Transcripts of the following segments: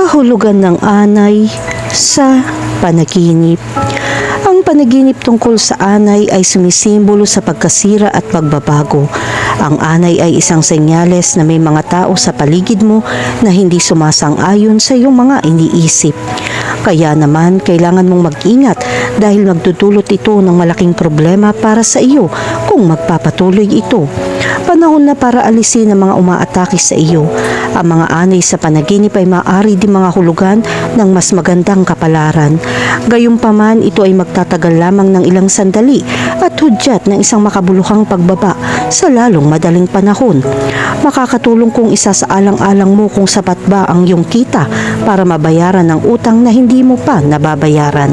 Kahulugan ng anay sa panaginip. Ang panaginip tungkol sa anay ay sumisimbolo sa pagkasira at pagbabago. Ang anay ay isang senyales na may mga tao sa paligid mo na hindi sumasang-ayon sa iyong mga iniisip. Kaya naman, kailangan mong mag-ingat dahil magdudulot ito ng malaking problema para sa iyo kung magpapatuloy ito. Panahon na para alisin ang mga umaatake sa iyo. Ang mga anay sa panaginip ay maaari din mga hulugan ng mas magandang kapalaran. Gayunpaman, ito ay magtatagal lamang ng ilang sandali at hudyat ng isang makabuluhang pagbaba sa lalong madaling panahon. Makakatulong kung isasaalang-alang mo kung sapat ba ang iyong kita para mabayaran ang utang na hindi mo pa nababayaran.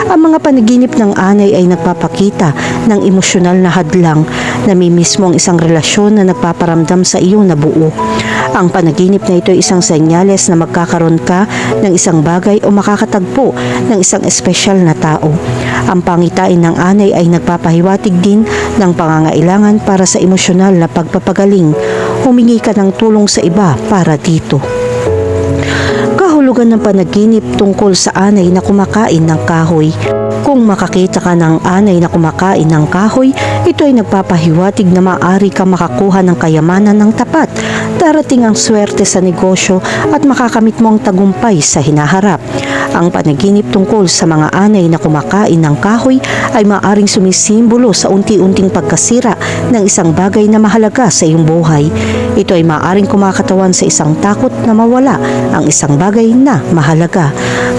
Ang mga panaginip ng anay ay nagpapakita ng emosyonal na hadlang, namimiss mo ang isang relasyon na nagpaparamdam sa iyo na buo. Ang panaginip na ito ay isang senyales na magkakaroon ka ng isang bagay o makakatagpo ng isang espesyal na tao. Ang pangitain ng anay ay nagpapahiwatig din ng pangangailangan para sa emosyonal na pagpapagaling. Humingi ka ng tulong sa iba para dito. Kahulugan ng panaginip tungkol sa anay na kumakain ng kahoy. Kung makakita ka ng anay na kumakain ng kahoy, ito ay nagpapahiwatig na maaari kang makakuha ng kayamanan ng tapat. Darating ang swerte sa negosyo at makakamit mo ang tagumpay sa hinaharap. Ang panaginip tungkol sa mga anay na kumakain ng kahoy ay maaaring sumisimbolo sa unti-unting pagkasira ng isang bagay na mahalaga sa iyong buhay. Ito ay maaaring kumakatawan sa isang takot na mawala ang isang bagay na mahalaga,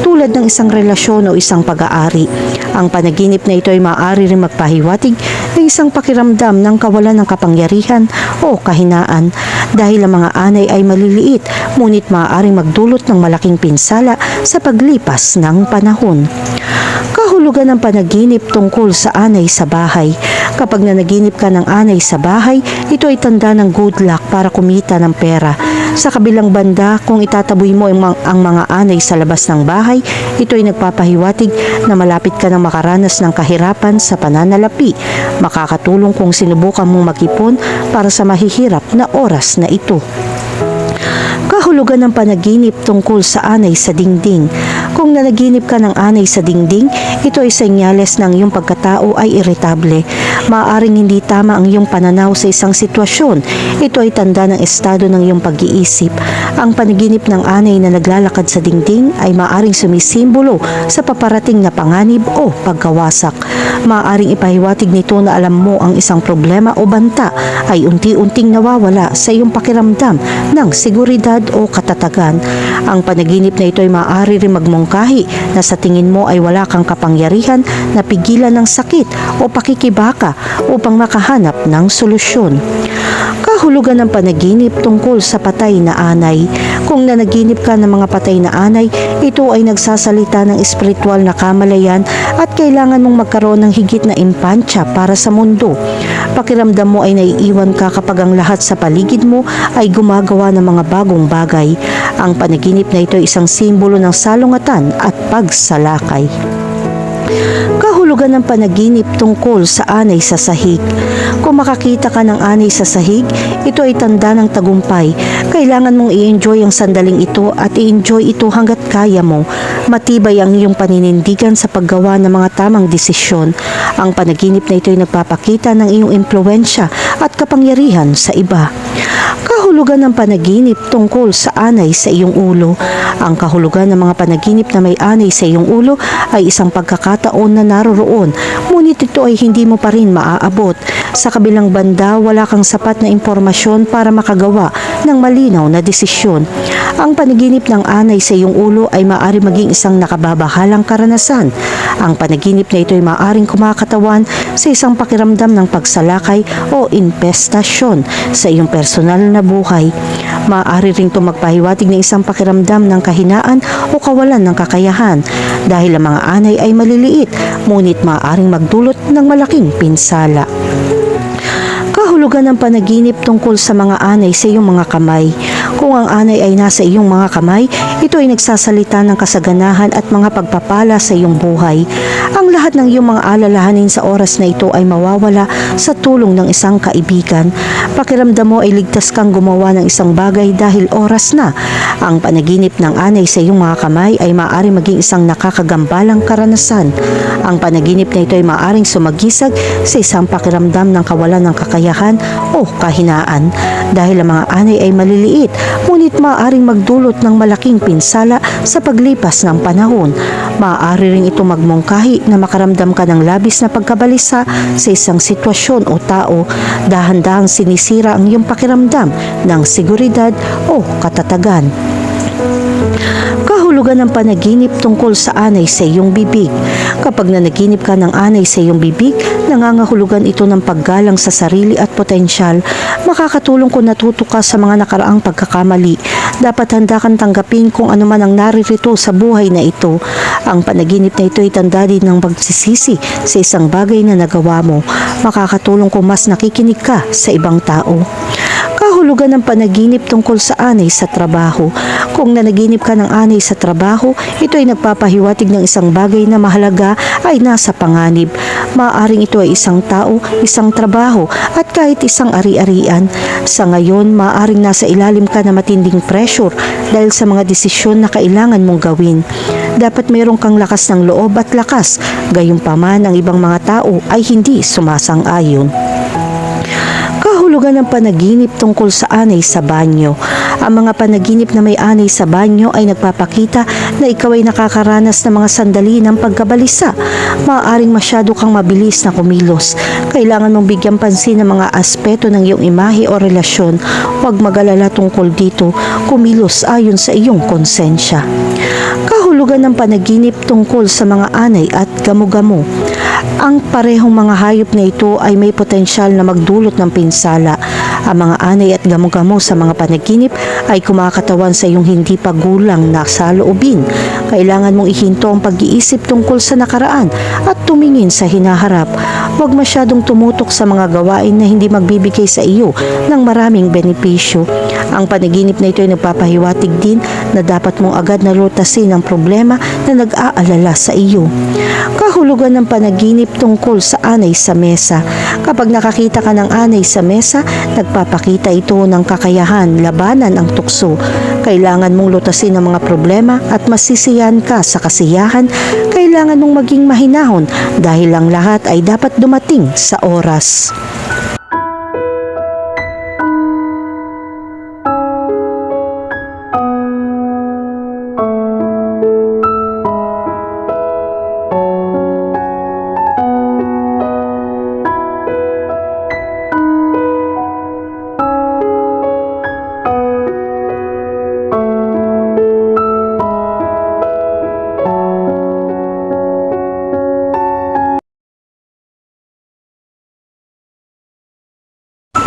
tulad ng isang relasyon o isang pag-aari. Ang panaginip na ito ay maaari rin magpahiwatig ng isang pakiramdam ng kawalan ng kapangyarihan o kahinaan dahil ang mga anay ay maliliit ngunit maaaring magdulot ng malaking pinsala sa paglipas ng panahon. Kahulugan ng panaginip tungkol sa anay sa bahay. Kapag nanaginip ka ng anay sa bahay, ito ay tanda ng good luck para kumita ng pera. Sa kabilang banda, kung itataboy mo ang mga anay sa labas ng bahay, ito ay nagpapahiwatig na malapit ka nang makaranas ng kahirapan sa pananalapi. Makakatulong kung sinubukan mong mag-ipon para sa mahihirap na oras na ito. Kahulugan ng panaginip tungkol sa anay sa dingding. Kung nanaginip ka ng anay sa dingding, ito ay senyales ng iyong pagkatao ay iritable. Maaaring hindi tama ang iyong pananaw sa isang sitwasyon. Ito ay tanda ng estado ng iyong pag-iisip. Ang panaginip ng anay na naglalakad sa dingding ay maaaring sumisimbolo sa paparating na panganib o pagkawasak. Maaaring ipahiwatig nito na alam mo ang isang problema o banta ay unti-unting nawawala sa iyong pakiramdam ng seguridad o katatagan. Ang panaginip na ito ay maaari rin magmungkahi na sa tingin mo ay wala kang kapangyarihan na pigilan ng sakit o pakikibaka upang makahanap ng solusyon. Kahulugan ng panaginip tungkol sa patay na anay. Kung nanaginip ka ng mga patay na anay, ito ay nagsasalita ng espiritual na kamalayan at kailangan mong magkaroon ng higit na impantsa para sa mundo. Pakiramdam mo ay naiiwan ka kapag ang lahat sa paligid mo ay gumagawa ng mga bagong bagay. Ang panaginip na ito ay isang simbolo ng salungatan at pagsalakay. Kahulugan ng panaginip tungkol sa anay sa sahig. Kung makakita ka ng anay sa sahig, ito ay tanda ng tagumpay. Kailangan mong i-enjoy ang sandaling ito at i-enjoy ito hanggat kaya mo. Matibay ang iyong paninindigan sa paggawa ng mga tamang desisyon. Ang panaginip na ito ay nagpapakita ng iyong impluwensya at kapangyarihan sa iba. Kahulugan ng panaginip tungkol sa anay sa iyong ulo. Ang kahulugan ng mga panaginip na may anay sa iyong ulo ay isang pagkakataon na naroroon, ngunit ito ay hindi mo pa rin maaabot. Sa kabilang banda, wala kang sapat na impormasyon para makagawa ng malinaw na desisyon. Ang panaginip ng anay sa iyong ulo ay maaari maging isang nakababahalang karanasan. Ang panaginip na ito ay maaaring kumakatawan sa isang pakiramdam ng pagsalakay o infestasyon sa iyong personal na buhay. Maaari rin itong magpahiwatig ng isang pakiramdam ng kahinaan o kawalan ng kakayahan dahil ang mga anay ay maliliit, ngunit maaaring magdulot ng malaking pinsala. Kahulugan ng panaginip tungkol sa mga anay sa iyong mga kamay. Kung ang anay ay nasa iyong mga kamay, ito ay nagsasalita ng kasaganahan at mga pagpapala sa iyong buhay. Ang lahat ng iyong mga alalahanin sa oras na ito ay mawawala sa tulong ng isang kaibigan. Pakiramdam mo ay ligtas kang gumawa ng isang bagay dahil oras na. Ang panaginip ng anay sa iyong mga kamay ay maaari maging isang nakakagambalang karanasan. Ang panaginip na ito ay maaaring sumagisag sa isang pakiramdam ng kawalan ng kakayahan o kahinaan. Dahil ang mga anay ay maliliit, ngunit maaaring magdulot ng malaking pinsala sa paglipas ng panahon. Maaari rin ito magmungkahi na makaramdam ka ng labis na pagkabalisa sa isang sitwasyon o tao. Dahan-dahang sinisira ang iyong pakiramdam ng seguridad o katatagan. Kahulugan ng panaginip tungkol sa anay sa iyong bibig. Kapag nanaginip ka ng anay sa iyong bibig, nangangahulugan ito ng paggalang sa sarili at potensyal. Makakatulong kung natuto ka sa mga nakaraang pagkakamali. Dapat handa kang tanggapin kung ano man ang naririto sa buhay na ito. Ang panaginip na ito ay tanda din ng pagsisisi sa isang bagay na nagawa mo. Makakatulong kung mas nakikinig ka sa ibang tao. Kahulugan ng panaginip tungkol sa anay sa trabaho. Kung nanaginip ka ng anay sa trabaho, ito ay nagpapahiwatig ng isang bagay na mahalaga ay nasa panganib. Maaaring ito ay isang tao, isang trabaho, at kahit isang ari-arian. Sa ngayon, maaaring nasa ilalim ka na matinding pressure dahil sa mga desisyon na kailangan mong gawin. Dapat mayroon kang lakas ng loob at lakas, gayunpaman ang ibang mga tao ay hindi sumasang-ayon. Kahulugan ng panaginip tungkol sa anay sa banyo. Ang mga panaginip na may anay sa banyo ay nagpapakita na ikaw ay nakakaranas ng mga sandali ng pagkabalisa. Maaaring masyado kang mabilis na kumilos. Kailangan mong bigyan pansin ng mga aspeto ng iyong imahe o relasyon. Huwag mag-alala tungkol dito. Kumilos ayon sa iyong konsensya. Kahulugan ng panaginip tungkol sa mga anay at gamo-gamo. Ang parehong mga hayop na ito ay may potensyal na magdulot ng pinsala. Ang mga anay at gamo-gamo sa mga panaginip ay kumakatawan sa iyong hindi pagulang na saloobin. Kailangan mong ihinto ang pag-iisip tungkol sa nakaraan at tumingin sa hinaharap. Huwag masyadong tumutok sa mga gawain na hindi magbibigay sa iyo ng maraming benepisyo. Ang panaginip na ito ay nagpapahiwatig din na dapat mong agad na lutasin ang problema na nag-aalala sa iyo. Kahulugan ng panaginip tungkol sa anay sa mesa. Kapag nakakita ka ng anay sa mesa, nagpapakita ito ng kakayahan labanan ang tukso. Kailangan mong lutasin ang mga problema at masisiyahan ka sa kasiyahan. Kailangan mong maging mahinahon dahil ang lahat ay dapat dumating sa oras.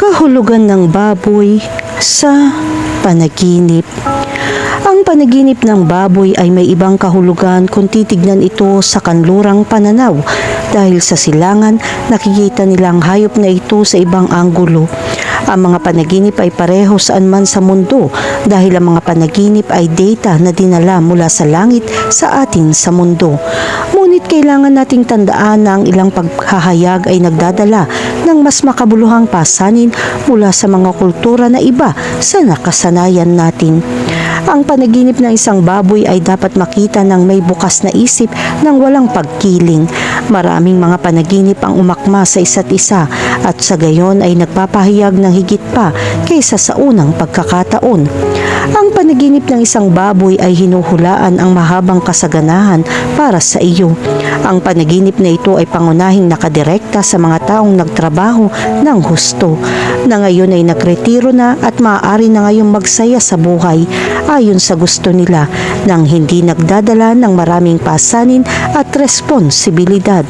Kahulugan ng baboy sa panaginip. Ang panaginip ng baboy ay may ibang kahulugan kung titignan ito sa kanlurang pananaw dahil sa silangan nakikita nilang hayop na ito sa ibang anggulo. Ang mga panaginip ay pareho saan man sa mundo dahil ang mga panaginip ay data na dinala mula sa langit sa atin sa mundo. Ngunit kailangan nating tandaan na ang ilang paghahayag ay nagdadala ng mas makabuluhang pasanin mula sa mga kultura na iba sa nakasanayan natin. Ang panaginip ng isang baboy ay dapat makita ng may bukas na isip ng walang pagkiling. Maraming mga panaginip ang umakma sa isa't isa at sa gayon ay nagpapahayag ng higit pa kaysa sa unang pagkakataon. Ang panaginip ng isang baboy ay hinuhulaan ang mahabang kasaganahan para sa iyo. Ang panaginip na ito ay pangunahing nakadirekta sa mga taong nagtrabaho ng husto, na ngayon ay nagretiro na at maaari na ngayong magsaya sa buhay ayon sa gusto nila nang hindi nagdadala ng maraming pasanin at responsibilidad.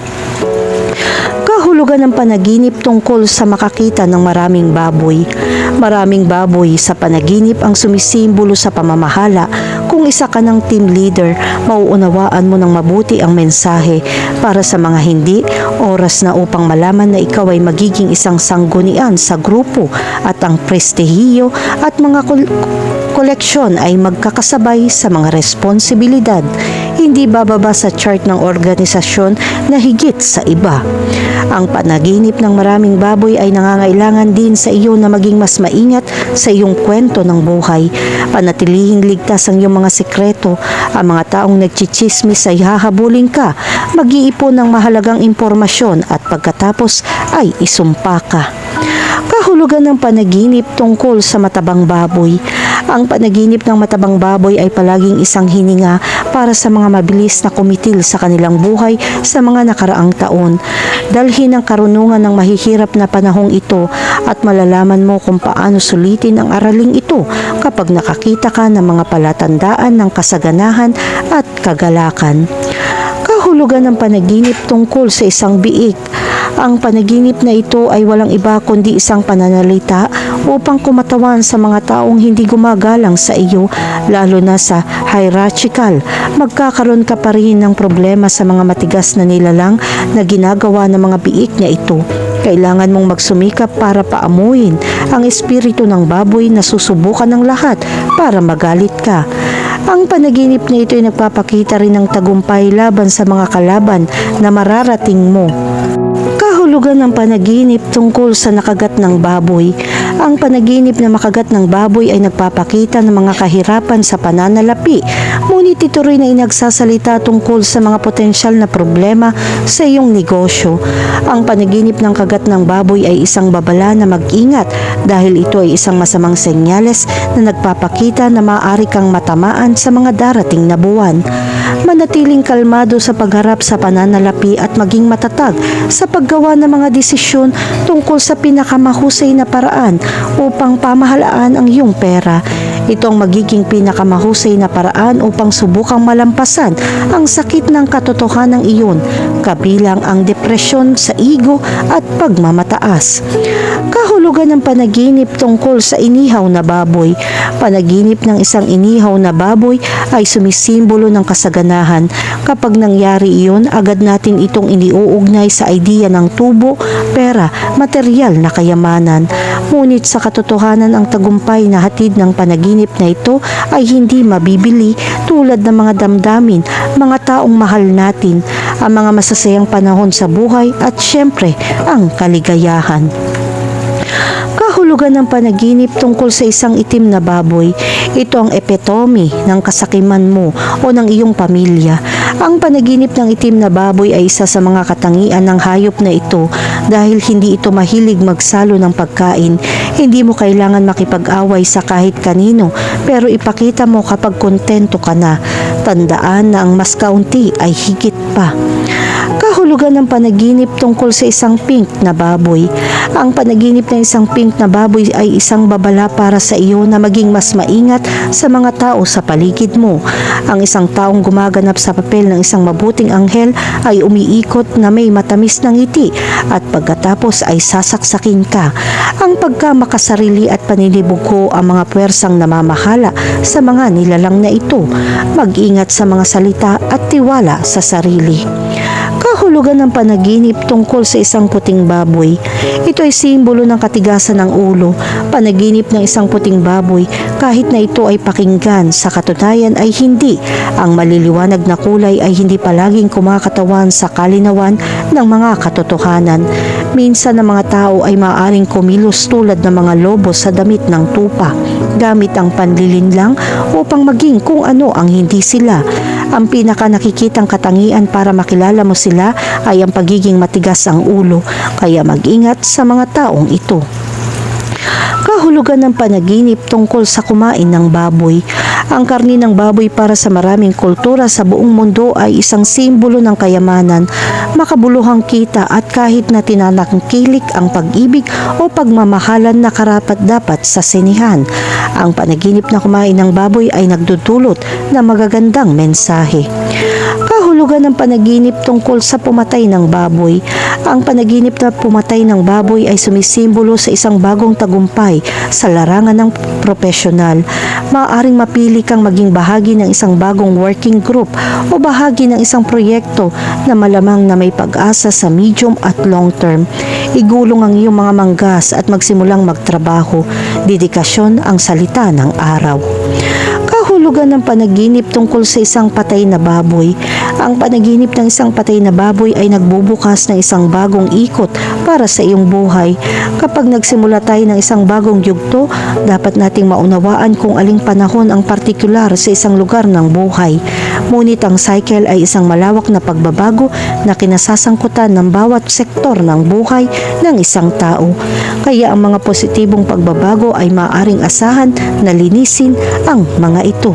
Kahulugan ng panaginip tungkol sa makakita ng maraming baboy. Maraming baboy sa panaginip ang sumisimbolo sa pamamahala kung Kung isa ka ng team leader, mauunawaan mo ng mabuti ang mensahe. Para sa mga hindi, oras na upang malaman na ikaw ay magiging isang sanggunian sa grupo at ang prestihiyo at mga koleksyon ay magkakasabay sa mga responsibilidad. Hindi bababa sa chart ng organisasyon na higit sa iba. Ang panaginip ng maraming baboy ay nangangailangan din sa iyo na maging mas maingat sa iyong kwento ng buhay. Panatilihing ligtas ang iyong mga sekreto. Ang mga taong nagchichismis ay hahabulin ka, mag-iipon ng mahalagang impormasyon at pagkatapos ay isumpa ka. Kahulugan ng panaginip tungkol sa matabang baboy. Ang panaginip ng matabang baboy ay palaging isang hininga para sa mga mabilis na kumitil sa kanilang buhay sa mga nakaraang taon. Dalhin ang karunungan ng mahihirap na panahong ito at malalaman mo kung paano sulitin ang araling ito kapag nakakita ka ng mga palatandaan ng kasaganahan at kagalakan. Kahulugan ng panaginip tungkol sa isang biik. Ang panaginip na ito ay walang iba kundi isang pananalita upang kumatawan sa mga taong hindi gumagalang sa iyo, lalo na sa hierarchical. Magkakaroon ka pa rin ng problema sa mga matigas na nilalang na ginagawa ng mga biik niya ito. Kailangan mong magsumikap para paamuin ang espiritu ng baboy na susubukan ng lahat para magalit ka. Ang panaginip na ito ay nagpapakita rin ng tagumpay laban sa mga kalaban na mararating mo. Kahulugan ng panaginip tungkol sa nakagat ng baboy. Ang panaginip na makagat ng baboy ay nagpapakita ng mga kahirapan sa pananalapi. Ngunit ito rin ay nagsasalita tungkol sa mga potensyal na problema sa iyong negosyo. Ang panaginip ng kagat ng baboy ay isang babala na mag-ingat dahil ito ay isang masamang senyales na nagpapakita na maaari kang matamaan sa mga darating na buwan. Manatiling kalmado sa pagharap sa pananalapi at maging matatag sa paggawa ng mga desisyon tungkol sa pinakamahusay na paraan upang pamahalaan ang iyong pera. Ito ang magiging pinakamahusay na paraan upang subukang malampasan ang sakit ng katotohanan iyon, kabilang ang depresyon sa ego at pagmamataas. Kahulugan ng panaginip tungkol sa inihaw na baboy. Panaginip ng isang inihaw na baboy ay sumisimbolo ng kasaganahan. Kapag nangyari iyon, agad natin itong iniuugnay sa idea ng tubo, pera, material na kayamanan. Ngunit sa katotohanan, ang tagumpay na hatid ng panaginip na ito ay hindi mabibili tulad ng mga damdamin, mga taong mahal natin, ang mga masasayang panahon sa buhay at syempre ang kaligayahan. Kahulugan ng panaginip tungkol sa isang itim na baboy. Ito ang epitome ng kasakiman mo o ng iyong pamilya. Ang panaginip ng itim na baboy ay isa sa mga katangian ng hayop na ito dahil hindi ito mahilig magsalo ng pagkain. Hindi mo kailangan makipag-away sa kahit kanino, pero ipakita mo kapag kontento ka na. Tandaan na ang mas kaunti ay higit pa. Kahulugan ng panaginip tungkol sa isang pink na baboy. Ang panaginip ng isang pink na baboy ay isang babala para sa iyo na maging mas maingat sa mga tao sa paligid mo. Ang isang taong gumaganap sa papel ng isang mabuting anghel ay umiikot na may matamis na ngiti at pagkatapos ay sasaksakin ka. Ang pagkamakasarili at paninibugo ang mga puwersang namamahala sa mga nilalang na ito. Mag-ingat sa mga salita at tiwala sa sarili. Kahulugan ng panaginip tungkol sa isang puting baboy. Ito ay simbolo ng katigasan ng ulo. Panaginip ng isang puting baboy, kahit na ito ay pakinggan, sa katunayan ay hindi. Ang maliliwanag na kulay ay hindi palaging kumakatawan sa kalinawan ng mga katotohanan. Minsan ang mga tao ay maaaring kumilos tulad ng mga lobo sa damit ng tupa, gamit ang panlilinlang upang maging kung ano ang hindi sila. Ang pinaka nakikitang katangian para makilala mo sila ay ang pagiging matigas ang ulo, kaya mag-ingat sa mga taong ito. Kahulugan ng panaginip tungkol sa kumain ng baboy. Ang karni ng baboy para sa maraming kultura sa buong mundo ay isang simbolo ng kayamanan, makabuluhang kita at kahit na tinatangkilik ang pag-ibig o pagmamahalan na karapat-dapat sa sinihan. Ang panaginip na kumain ng baboy ay nagdudulot ng magagandang mensahe. Kahulugan ng panaginip tungkol sa pumatay ng baboy. Ang panaginip na pumatay ng baboy ay sumisimbolo sa isang bagong tagumpay magtagumpay sa larangan ng profesional. Maaaring mapili kang maging bahagi ng isang bagong working group o bahagi ng isang proyekto na malamang na may pag-asa sa medium at long term. Igulong ang iyong mga manggas at magsimulang magtrabaho. Dedikasyon ang salita ng araw. Kahulugan ng panaginip tungkol sa isang patay na baboy. Ang panaginip ng isang patay na baboy ay nagbubukas ng isang bagong ikot para sa iyong buhay. Kapag nagsimula tayo ng isang bagong yugto, dapat nating maunawaan kung aling panahon ang partikular sa isang lugar ng buhay. Ngunit ang cycle ay isang malawak na pagbabago na kinasasangkutan ng bawat sektor ng buhay ng isang tao. Kaya ang mga positibong pagbabago ay maaaring asahan na linisin ang mga ito.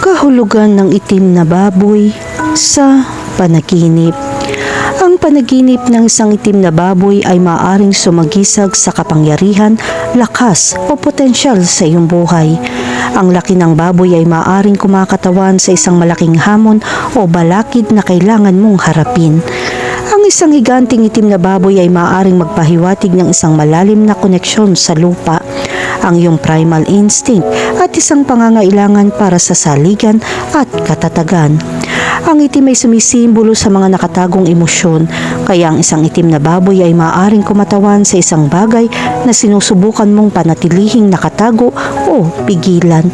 Kahulugan ng itim na baboy sa panaginip. Ang panaginip ng isang itim na baboy ay maaaring sumagisag sa kapangyarihan, lakas o potensyal sa iyong buhay. Ang laki ng baboy ay maaaring kumakatawan sa isang malaking hamon o balakid na kailangan mong harapin. Ang isang higanting itim na baboy ay maaaring magpahiwatig ng isang malalim na koneksyon sa lupa, ang iyong primal instinct at isang pangangailangan para sa saligan at katatagan. Ang itim ay sumisimbolo sa mga nakatagong emosyon, kaya ang isang itim na baboy ay maaaring kumatawan sa isang bagay na sinusubukan mong panatilihing nakatago o pigilan.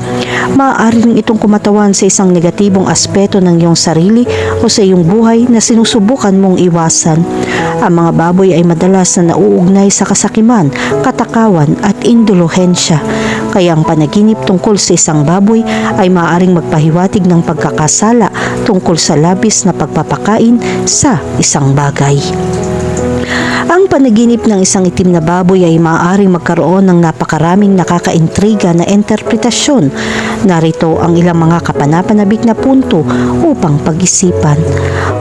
Maaari rin itong kumatawan sa isang negatibong aspeto ng iyong sarili o sa iyong buhay na sinusubukan mong iwasan. Ang mga baboy ay madalas na nauugnay sa kasakiman, katakawan at indulohensya. Kaya ang panaginip tungkol sa isang baboy ay maaaring magpahiwatig ng pagkakasala tungkol sa labis na pagpapakain sa isang bagay. Ang panaginip ng isang itim na baboy ay maaaring magkaroon ng napakaraming nakakaintriga na interpretasyon. Narito ang ilang mga kapanapanabik na punto upang pag-isipan.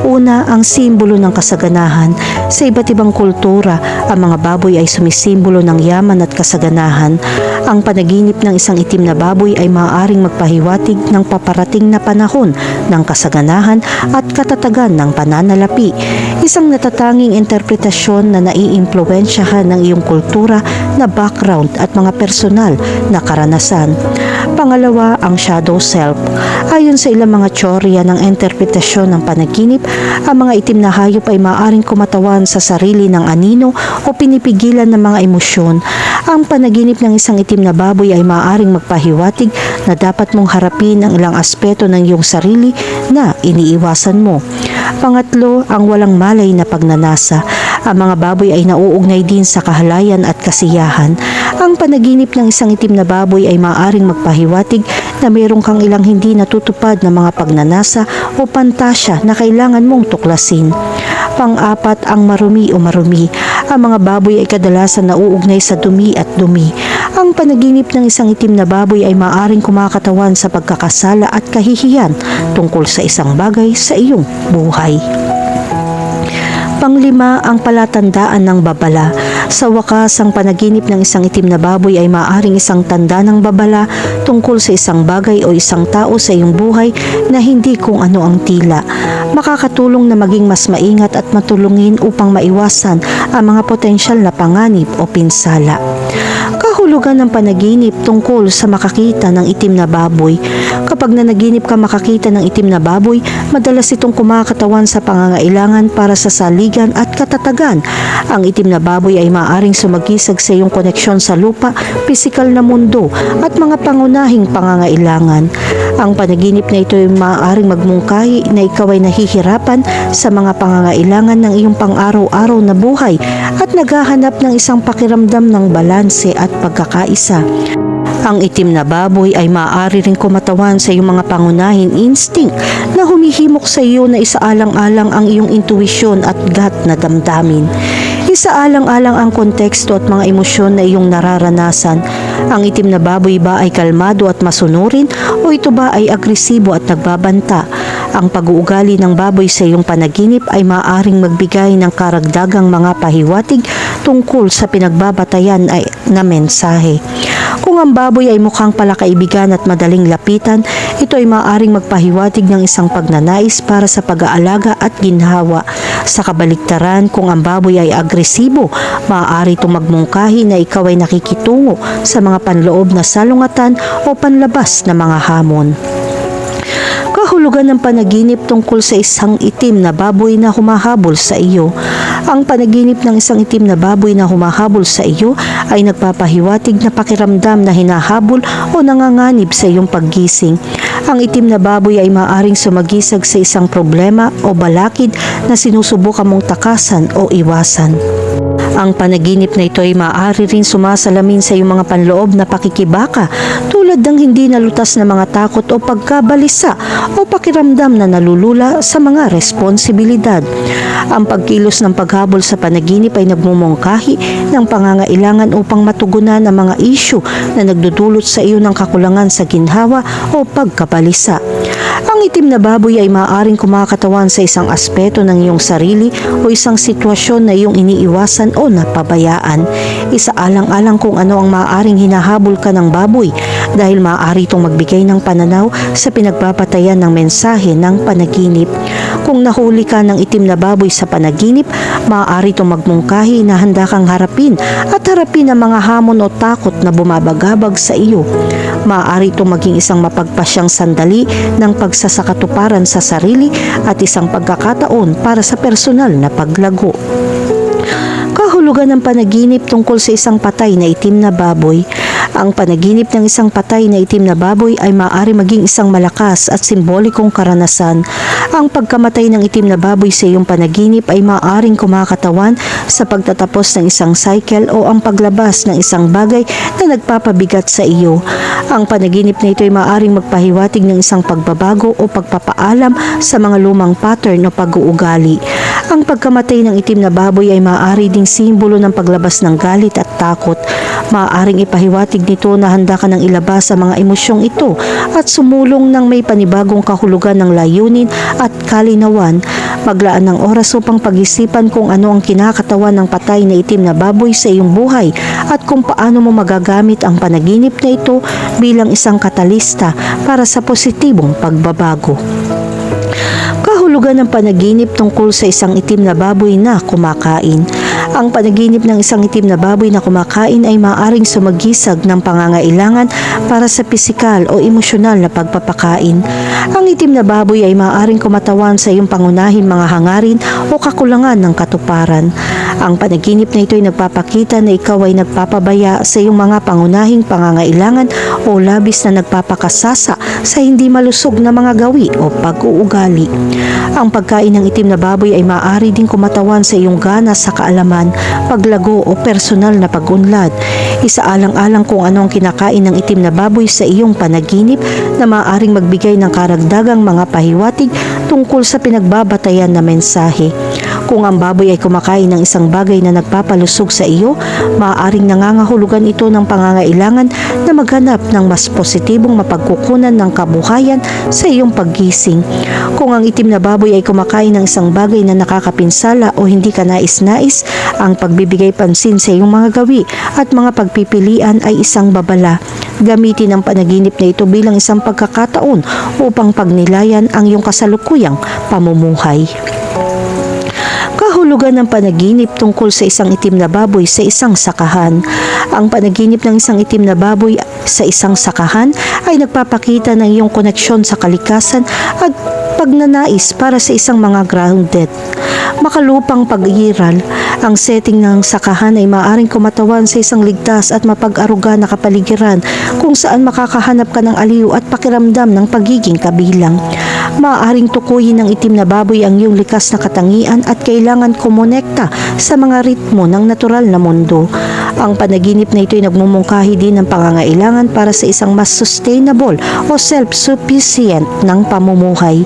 Una, ang simbolo ng kasaganahan. Sa iba't ibang kultura, ang mga baboy ay sumisimbolo ng yaman at kasaganahan. Ang panaginip ng isang itim na baboy ay maaaring magpahiwatig ng paparating na panahon ng kasaganahan at katatagan ng pananalapi. Isang natatanging interpretasyon na naiimpluwensyahan ng iyong kultura na background at mga personal na karanasan. Pangalawa, ang shadow self. Ayon sa ilang mga teorya ng interpretasyon ng panaginip, ang mga itim na hayop ay maaaring kumatawan sa sarili ng anino o pinipigilan ng mga emosyon. Ang panaginip ng isang itim na baboy ay maaaring magpahiwatig na dapat mong harapin ang ilang aspeto ng iyong sarili na iniiwasan mo. Pangatlo, ang walang malay na pagnanasa. Ang mga baboy ay nauugnay din sa kahalayan at kasiyahan. Ang panaginip ng isang itim na baboy ay maaaring magpahiwatig na mayroon kang ilang hindi natutupad na mga pagnanasa o pantasya na kailangan mong tuklasin. Pang-apat, ang marumi o marumi. Ang mga baboy ay kadalasan nauugnay sa dumi at dumi. Ang panaginip ng isang itim na baboy ay maaaring kumakatawan sa pagkakasala at kahihiyan tungkol sa isang bagay sa iyong buhay. Panglima, ang palatandaan ng babala. Sa wakas, ang panaginip ng isang itim na baboy ay maaaring isang tanda ng babala tungkol sa isang bagay o isang tao sa iyong buhay na hindi kung ano ang tila. Makakatulong na maging mas maingat at matulungin upang maiwasan ang mga potensyal na panganib o pinsala. Kahulugan ng panaginip tungkol sa makakita ng itim na baboy. Kapag nanaginip ka makakita ng itim na baboy, madalas itong kumakatawan sa pangangailangan para sa saligan at katatagan. Ang itim na baboy ay maaaring sumagisag sa iyong koneksyon sa lupa, pisikal na mundo at mga pangunahing pangangailangan. Ang panaginip na ito ay maaaring magmungkahi na ikaw ay nahihirapan sa mga pangangailangan ng iyong pang-araw-araw na buhay at naghahanap ng isang pakiramdam ng balanse at pagkakaisa. Ang itim na baboy ay maaari ring kumatawan sa iyong mga pangunahing instinct na humihimok sa iyo na isaalang-alang ang iyong intuwisyon at gut na damdamin. Isaalang-alang ang konteksto at mga emosyon na iyong nararanasan. Ang itim na baboy ba ay kalmado at masunurin o ito ba ay agresibo at nagbabanta? Ang pag-uugali ng baboy sa iyong panaginip ay maaaring magbigay ng karagdagang mga pahiwatig tungkol sa pinagbabatayan na mensahe. Kung ang baboy ay mukhang palakaibigan at madaling lapitan, ito ay maaaring magpahiwatig ng isang pagnanais para sa pag-aalaga at ginhawa. Sa kabaligtaran, kung ang baboy ay agresibo, maaari itong magmungkahi na ikaw ay nakikitungo sa mga panloob na salungatan o panlabas na mga hamon. Kahulugan ng panaginip tungkol sa isang itim na baboy na humahabol sa iyo. Ang panaginip ng isang itim na baboy na humahabol sa iyo ay nagpapahiwatig na pakiramdam na hinahabol o nanganganib sa iyong paggising. Ang itim na baboy ay maaaring sumagisag sa isang problema o balakid na sinusubukan mong takasan o iwasan. Ang panaginip na ito ay maaari rin sumasalamin sa iyong mga panloob na pakikibaka tulad ng hindi nalutas na mga takot o pagkabalisa o pakiramdam na nalulula sa mga responsibilidad. Ang pagkilos ng paghabol sa panaginip ay nagmumungkahi ng pangangailangan upang matugunan ang mga isyu na nagdudulot sa iyo ng kakulangan sa ginhawa o pagkabalisa. Ang itim na baboy ay maaaring kumakatawan sa isang aspeto ng iyong sarili o isang sitwasyon na iyong iniiwasan o napabayaan. Isaalang-alang kung ano ang maaaring hinahabol ka ng baboy dahil maaari itong magbigay ng pananaw sa pinagbabatayan ng mensahe ng panaginip. Kung nahuli ka ng itim na baboy sa panaginip, maaari itong magmungkahi na handa kang harapin at harapin ang mga hamon o takot na bumabagabag sa iyo. Maaari itong maging isang mapagpasyang sandali ng pagsasakatuparan sa sarili at isang pagkakataon para sa personal na paglago. Kahulugan ng panaginip tungkol sa isang patay na itim na baboy. Ang panaginip ng isang patay na itim na baboy ay maaari maging isang malakas at simbolikong karanasan. Ang pagkamatay ng itim na baboy sa iyong panaginip ay maaaring kumakatawan sa pagtatapos ng isang cycle o ang paglabas ng isang bagay na nagpapabigat sa iyo. Ang panaginip na ito ay maaaring magpahiwatig ng isang pagbabago o pagpapaalam sa mga lumang pattern o pag-uugali. Ang pagkamatay ng itim na baboy ay maaari ding simbolo ng paglabas ng galit at takot. Maaaring ipahiwatig nito na handa ka nang ilabas sa mga emosyong ito at sumulong ng may panibagong kahulugan ng layunin at kalinawan. Maglaan ng oras upang pag-isipan kung ano ang kinakatawan ng patay na itim na baboy sa iyong buhay at kung paano mo magagamit ang panaginip na ito bilang isang katalista para sa positibong pagbabago. Kahulugan ng panaginip tungkol sa isang itim na baboy na kumakain. Ang panaginip ng isang itim na baboy na kumakain ay maaaring sumagisag ng pangangailangan para sa pisikal o emosyonal na pagpapakain. Ang itim na baboy ay maaaring kumatawan sa iyong pangunahing mga hangarin o kakulangan ng katuparan. Ang panaginip na ito ay nagpapakita na ikaw ay nagpapabaya sa iyong mga pangunahing pangangailangan o labis na nagpapakasasa sa hindi malusog na mga gawi o pag-uugali. Ang pagkain ng itim na baboy ay maaari din kumatawan sa iyong gana sa kaalaman, paglago o personal na pag-unlad. Isaalang-alang kung ano ang kinakain ng itim na baboy sa iyong panaginip na maaaring magbigay ng karagdagang mga pahiwatig tungkol sa pinagbabatayan na mensahe. Kung ang baboy ay kumakain ng isang bagay na nagpapalusog sa iyo, maaaring nangangahulugan ito ng pangangailangan na maghanap ng mas positibong mapagkukunan ng kabuhayan sa iyong paggising. Kung ang itim na baboy ay kumakain ng isang bagay na nakakapinsala o hindi ka nais-nais, ang pagbibigay pansin sa iyong mga gawi at mga pagpipilian ay isang babala. Gamitin ang panaginip na ito bilang isang pagkakataon upang pagnilayan ang iyong kasalukuyang pamumuhay. Kahulugan ng panaginip tungkol sa isang itim na baboy sa isang sakahan. Ang panaginip ng isang itim na baboy sa isang sakahan ay nagpapakita ng iyong koneksyon sa kalikasan at pagnanais para sa isang mga grounded. Makalupang pag-iral, ang setting ng sakahan ay maaaring kumatawan sa isang ligtas at mapag-aruga na kapaligiran kung saan makakahanap ka ng aliw at pakiramdam ng pagiging kabilang. Maaaring tukuyin ng itim na baboy ang iyong likas na katangian at kailangan kumonekta sa mga ritmo ng natural na mundo. Ang panaginip na ito ay nagmumungkahi din ng pangangailangan para sa isang mas sustainable o self-sufficient ng pamumuhay.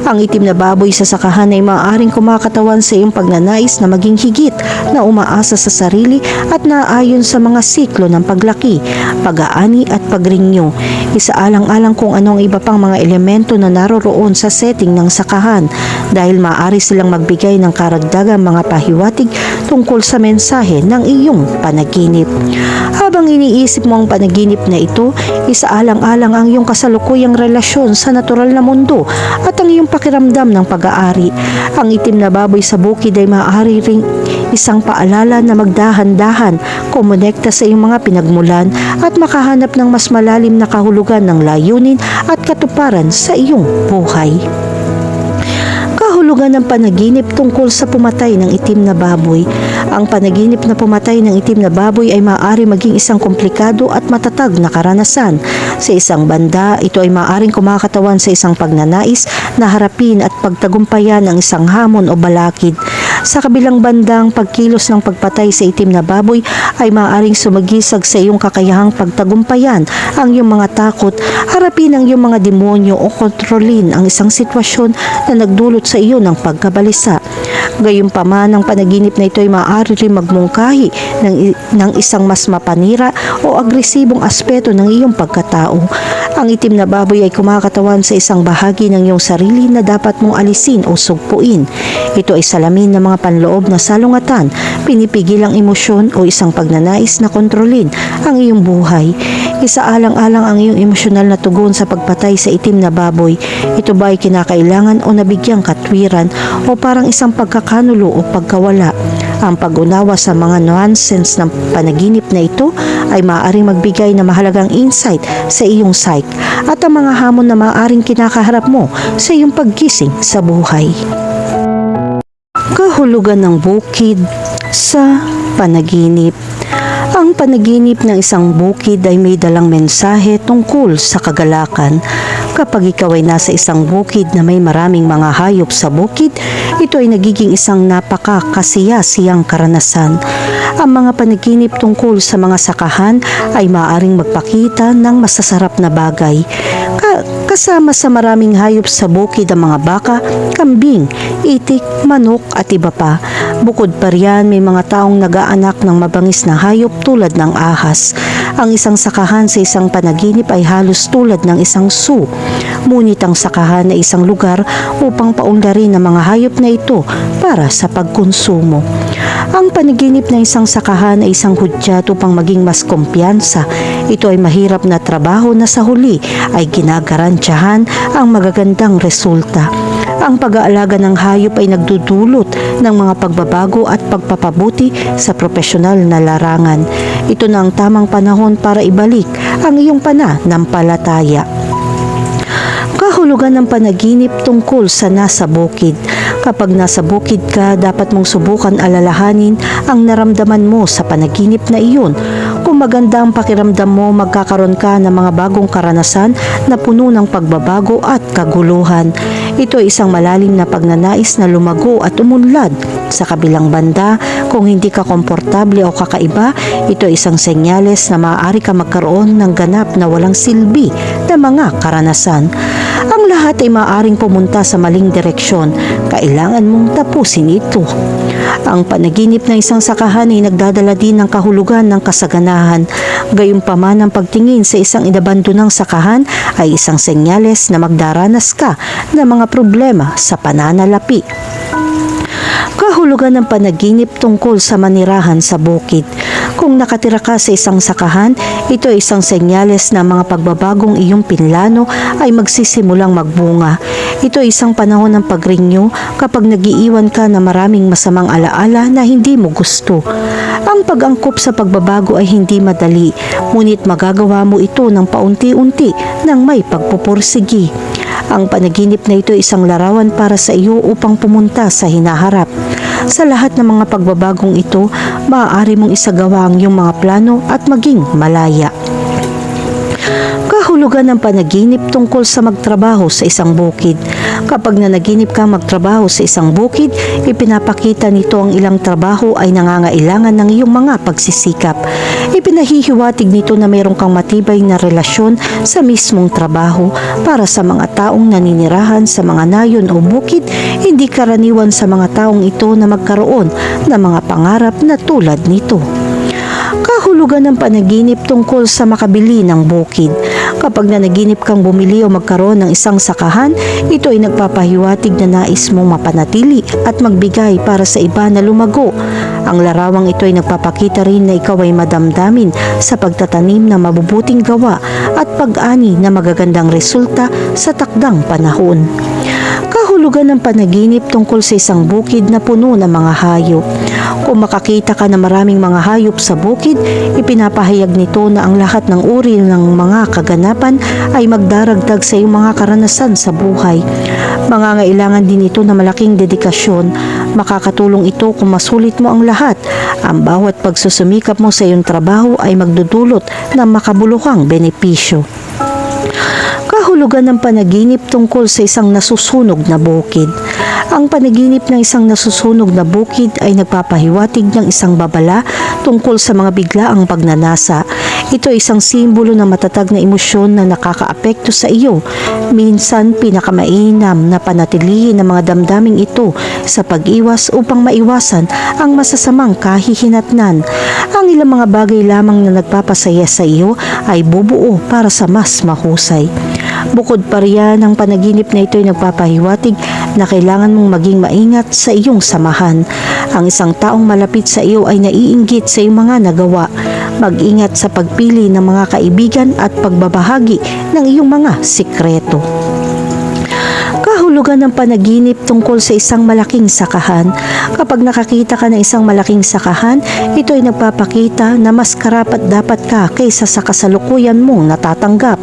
Ang itim na baboy sa sakahan ay maaaring kumakatawan sa iyong pagnanais na maging higit, na umaasa sa sarili at naayon sa mga siklo ng paglaki, pag-aani at pagrinyo. Isaalang-alang kung anong iba pang mga elemento na naroroon sa setting ng sakahan dahil maaari silang magbigay ng karagdagang mga pahiwatig tungkol sa mensahe ng iyong panaginip. Habang iniisip mo ang panaginip na ito, isaalang-alang ang iyong kasalukuyang relasyon sa natural na mundo at ang iyong pakiramdam ng pag-aari. Ang itim na baboy sa bukid ay maaari ring isang paalala na magdahan-dahan, kumonekta sa iyong mga pinagmulan at makahanap ng mas malalim na kahulugan ng layunin at katuparan sa iyong buhay. Kahulugan ng panaginip tungkol sa pumatay ng itim na baboy. Ang panaginip na pumatay ng itim na baboy ay maaari maging isang komplikado at matatag na karanasan. Sa isang banda, ito ay maaaring kumakatawan sa isang pagnanais na harapin at pagtagumpayan ang isang hamon o balakid. Sa kabilang bandang, pagkilos ng pagpatay sa itim na baboy ay maaaring sumagisag sa iyong kakayahang pagtagumpayan ang iyong mga takot, harapin ang iyong mga demonyo o kontrolin ang isang sitwasyon na nagdulot sa iyo ng pagkabalisa. Gayunpaman, ang panaginip na ito ay maaari rin magmungkahi ng isang mas mapanira o agresibong aspeto ng iyong pagkatao. Ang itim na baboy ay kumakatawan sa isang bahagi ng iyong sarili na dapat mong alisin o sugpuin. Ito ay salamin ng mga panloob na salungatan, pinipigil ang emosyon o isang pagnanais na kontrolin ang iyong buhay. Isaalang-alang ang iyong emosyonal na tugon sa pagpatay sa itim na baboy. Ito ba ay kinakailangan o nabigyang katwiran o parang isang pagkakanulo o pagkawala? Ang pag-unawa sa mga nuances ng panaginip na ito ay maaaring magbigay ng mahalagang insight sa iyong psyche at ang mga hamon na maaaring kinakaharap mo sa iyong paggising sa buhay. Kahulugan ng bukid sa panaginip. Ang panaginip ng isang bukid ay may dalang mensahe tungkol sa kagalakan. Kapag ikaw ay nasa isang bukid na may maraming mga hayop sa bukid, ito ay nagiging isang napakakasiya-siyang karanasan. Ang mga panaginip tungkol sa mga sakahan ay maaaring magpakita ng masasarap na bagay. Kasama sa maraming hayop sa bukid ang mga baka, kambing, itik, manok at iba pa. Bukod pa riyan, may mga taong nag-aanak ng mabangis na hayop tulad ng ahas. Ang isang sakahan sa isang panaginip ay halos tulad ng isang zoo. Ngunit ang sakahan ay isang lugar upang paunlarin ang mga hayop na ito para sa pagkonsumo. Ang panaginip ng isang sakahan ay isang hudyat upang maging mas kumpiyansa. Ito ay mahirap na trabaho na sa huli ay ginagarantiyahan ang magagandang resulta. Ang pag-aalaga ng hayop ay nagdudulot ng mga pagbabago at pagpapabuti sa profesional na larangan. Ito na ang tamang panahon para ibalik ang iyong pananampalataya. Kahulugan ng panaginip tungkol sa nasa bukid. Kapag nasa bukid ka, dapat mong subukan alalahanin ang naramdaman mo sa panaginip na iyon. Kung maganda ang pakiramdam mo, magkakaroon ka ng mga bagong karanasan na puno ng pagbabago at kaguluhan. Ito ay isang malalim na pagnanais na lumago at umunlad. Sa kabilang banda, kung hindi ka komportable o kakaiba, ito ay isang senyales na maaari ka magkaroon ng ganap na walang silbi na mga karanasan. Ang lahat ay maaaring pumunta sa maling direksyon. Kailangan mong tapusin ito. Ang panaginip ng isang sakahan ay nagdadala din ng kahulugan ng kasaganahan. Gayunpaman, ang pagtingin sa isang inabandonang sakahan ay isang senyales na magdaranas ka ng mga problema sa pananalapi. Kahulugan ng panaginip tungkol sa manirahan sa bukid. Kung nakatira ka sa isang sakahan, ito ay isang senyales na mga pagbabagong iyong pinlano ay magsisimulang magbunga. Ito ay isang panahon ng pag-renew kapag nagiiwan ka na maraming masamang alaala na hindi mo gusto. Ang pag-angkop sa pagbabago ay hindi madali, ngunit magagawa mo ito ng paunti-unti nang may pagpupursigi. Ang panaginip na ito ay isang larawan para sa iyo upang pumunta sa hinaharap. Sa lahat ng mga pagbabagong ito, maaari mong isagawa ang iyong mga plano at maging malaya. Kahulugan ng panaginip tungkol sa magtrabaho sa isang bukid. Kapag nanaginip kang magtrabaho sa isang bukid, ipinapakita nito ang ilang trabaho ay nangangailangan ng iyong mga pagsisikap. Ipinahihiwatig nito na mayroon kang matibay na relasyon sa mismong trabaho. Para sa mga taong naninirahan sa mga nayon o bukid, hindi karaniwan sa mga taong ito na magkaroon ng mga pangarap na tulad nito. Kahulugan ng panaginip tungkol sa makabili ng bukid. Kapag nanaginip kang bumili o magkaroon ng isang sakahan, ito ay nagpapahiwatig na nais mong mapanatili at magbigay para sa iba na lumago. Ang larawang ito ay nagpapakita rin na ikaw ay madamdamin sa pagtatanim na mabubuting gawa at pag-ani na magagandang resulta sa takdang panahon. Kahulugan ng panaginip tungkol sa isang bukid na puno ng mga hayop. Kung makakita ka ng maraming mga hayop sa bukid, ipinapahayag nito na ang lahat ng uri ng mga kaganapan ay magdaragdag sa iyong mga karanasan sa buhay. Mangangailangan din ito na malaking dedikasyon. Makakatulong ito kung masulit mo ang lahat. Ang bawat pagsusumikap mo sa iyong trabaho ay magdudulot ng makabuluhang benepisyo. Kahulugan ng panaginip tungkol sa isang nasusunog na bukid. Ang panaginip ng isang nasusunog na bukid ay nagpapahiwatig ng isang babala tungkol sa mga biglaang pagnanasa. Ito ay isang simbolo ng matatag na emosyon na nakakaapekto sa iyo. Minsan, pinakamainam na panatilihin ang mga damdaming ito sa pag-iwas upang maiwasan ang masasamang kahihinatnan. Ang ilang mga bagay lamang na nagpapasaya sa iyo ay bubuo para sa mas mahusay. Bukod pa riyan, ang panaginip na ito ay nagpapahiwatig na kailangan mong maging maingat sa iyong samahan. Ang isang taong malapit sa iyo ay naiinggit sa iyong mga nagawa. Mag-ingat sa pagpili ng mga kaibigan at pagbabahagi ng iyong mga sikreto. Kahulugan ng panaginip tungkol sa isang malaking sakahan. Kapag nakakita ka ng isang malaking sakahan, ito ay nagpapakita na mas karapat-dapat ka kaysa sa kasalukuyan mong natatanggap.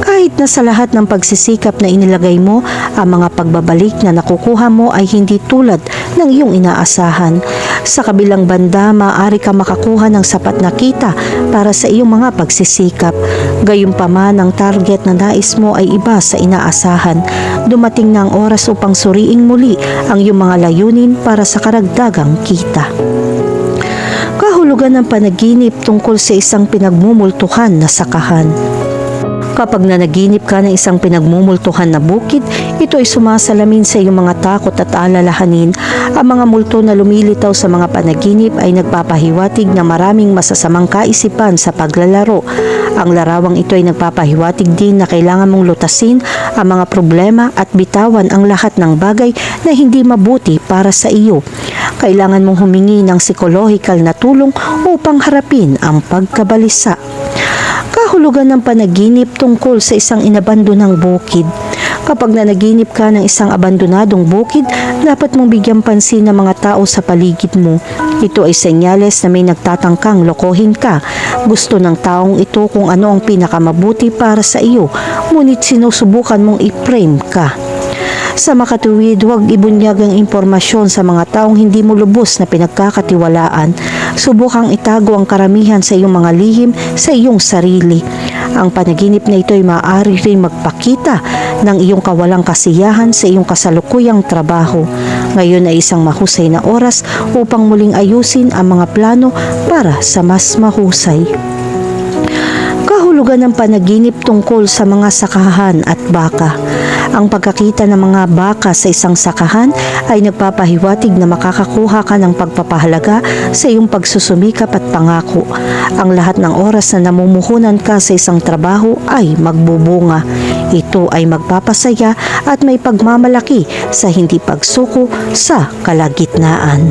Kahit na sa lahat ng pagsisikap na inilagay mo, ang mga pagbabalik na nakukuha mo ay hindi tulad ng iyong inaasahan. Sa kabilang banda, maaari ka makakuha ng sapat na kita para sa iyong mga pagsisikap. Gayunpaman, ang target na nais mo ay iba sa inaasahan. Dumating na ang oras upang suriing muli ang iyong mga layunin para sa karagdagang kita. Kahulugan ng panaginip tungkol sa isang pinagmumultuhan na sakahan. Kapag nanaginip ka ng isang pinagmumultuhan na bukid, ito ay sumasalamin sa iyong mga takot at alalahanin. Ang mga multo na lumilitaw sa mga panaginip ay nagpapahiwatig na maraming masasamang kaisipan sa paglalaro. Ang larawang ito ay nagpapahiwatig din na kailangan mong lutasin ang mga problema at bitawan ang lahat ng bagay na hindi mabuti para sa iyo. Kailangan mong humingi ng psikolohikal na tulong upang harapin ang pagkabalisa. Kahulugan ng panaginip tungkol sa isang inabandonang bukid. Kapag nanaginip ka ng isang abandonadong bukid, dapat mong bigyang pansin ng mga tao sa paligid mo. Ito ay senyales na may nagtatangkang lokohin ka. Gusto ng taong ito kung ano ang pinakamabuti para sa iyo, ngunit sinusubukan mong i-frame ka. Sa makatuwid, huwag ibunyag ang impormasyon sa mga taong hindi mo lubos na pinagkakatiwalaan. Subukang itago ang karamihan sa iyong mga lihim sa iyong sarili. Ang panaginip na ito ay maaari rin magpakita ng iyong kawalang kasiyahan sa iyong kasalukuyang trabaho. Ngayon ay isang mahusay na oras upang muling ayusin ang mga plano para sa mas mahusay. Kahulugan ng panaginip tungkol sa mga sakahan at baka. Ang pagkakita ng mga baka sa isang sakahan ay nagpapahiwatig na makakakuha ka ng pagpapahalaga sa iyong pagsusumikap at pangako. Ang lahat ng oras na namumuhunan ka sa isang trabaho ay magbubunga. Ito ay magpapasaya at may pagmamalaki sa hindi pagsuko sa kalagitnaan.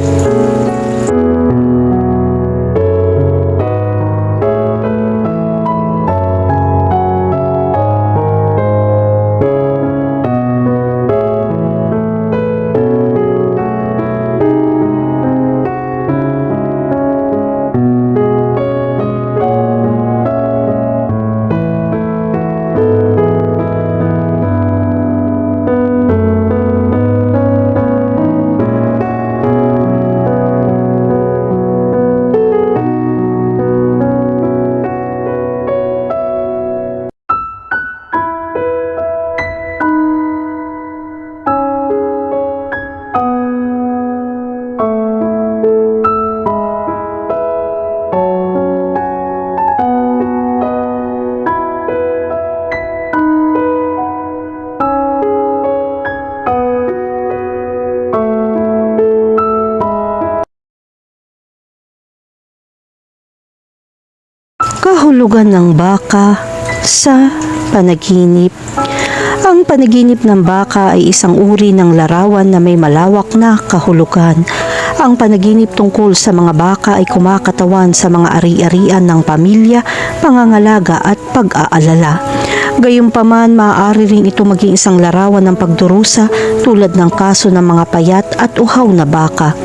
Kahulugan ng baka sa panaginip. Ang panaginip ng baka ay isang uri ng larawan na may malawak na kahulugan. Ang panaginip tungkol sa mga baka ay kumakatawan sa mga ari-arian ng pamilya, pangangalaga at pag-aalala. Gayunpaman, maaari rin ito maging isang larawan ng pagdurusa tulad ng kaso ng mga payat at uhaw na baka.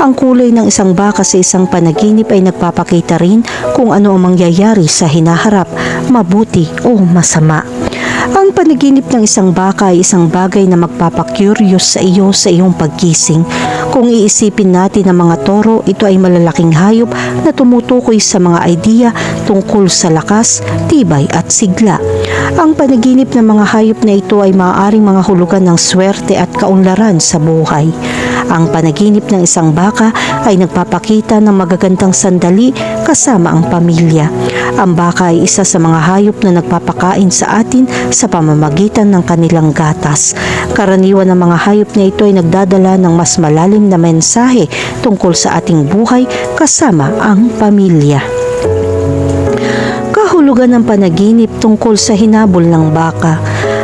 Ang kulay ng isang baka sa isang panaginip ay nagpapakita rin kung ano ang mangyayari sa hinaharap, mabuti o masama. Ang panaginip ng isang baka ay isang bagay na magpapakuryos sa iyo sa iyong paggising. Kung iisipin natin ang mga toro, ito ay malalaking hayop na tumutukoy sa mga idea tungkol sa lakas, tibay at sigla. Ang panaginip ng mga hayop na ito ay maaaring mga hulugan ng swerte at kaunlaran sa buhay. Ang panaginip ng isang baka ay nagpapakita ng magagandang sandali kasama ang pamilya. Ang baka ay isa sa mga hayop na nagpapakain sa atin sa pamamagitan ng kanilang gatas. Karaniwan ng mga hayop na ito ay nagdadala ng mas malalim na mensahe tungkol sa ating buhay kasama ang pamilya. Kahulugan ng panaginip tungkol sa hinabol ng baka.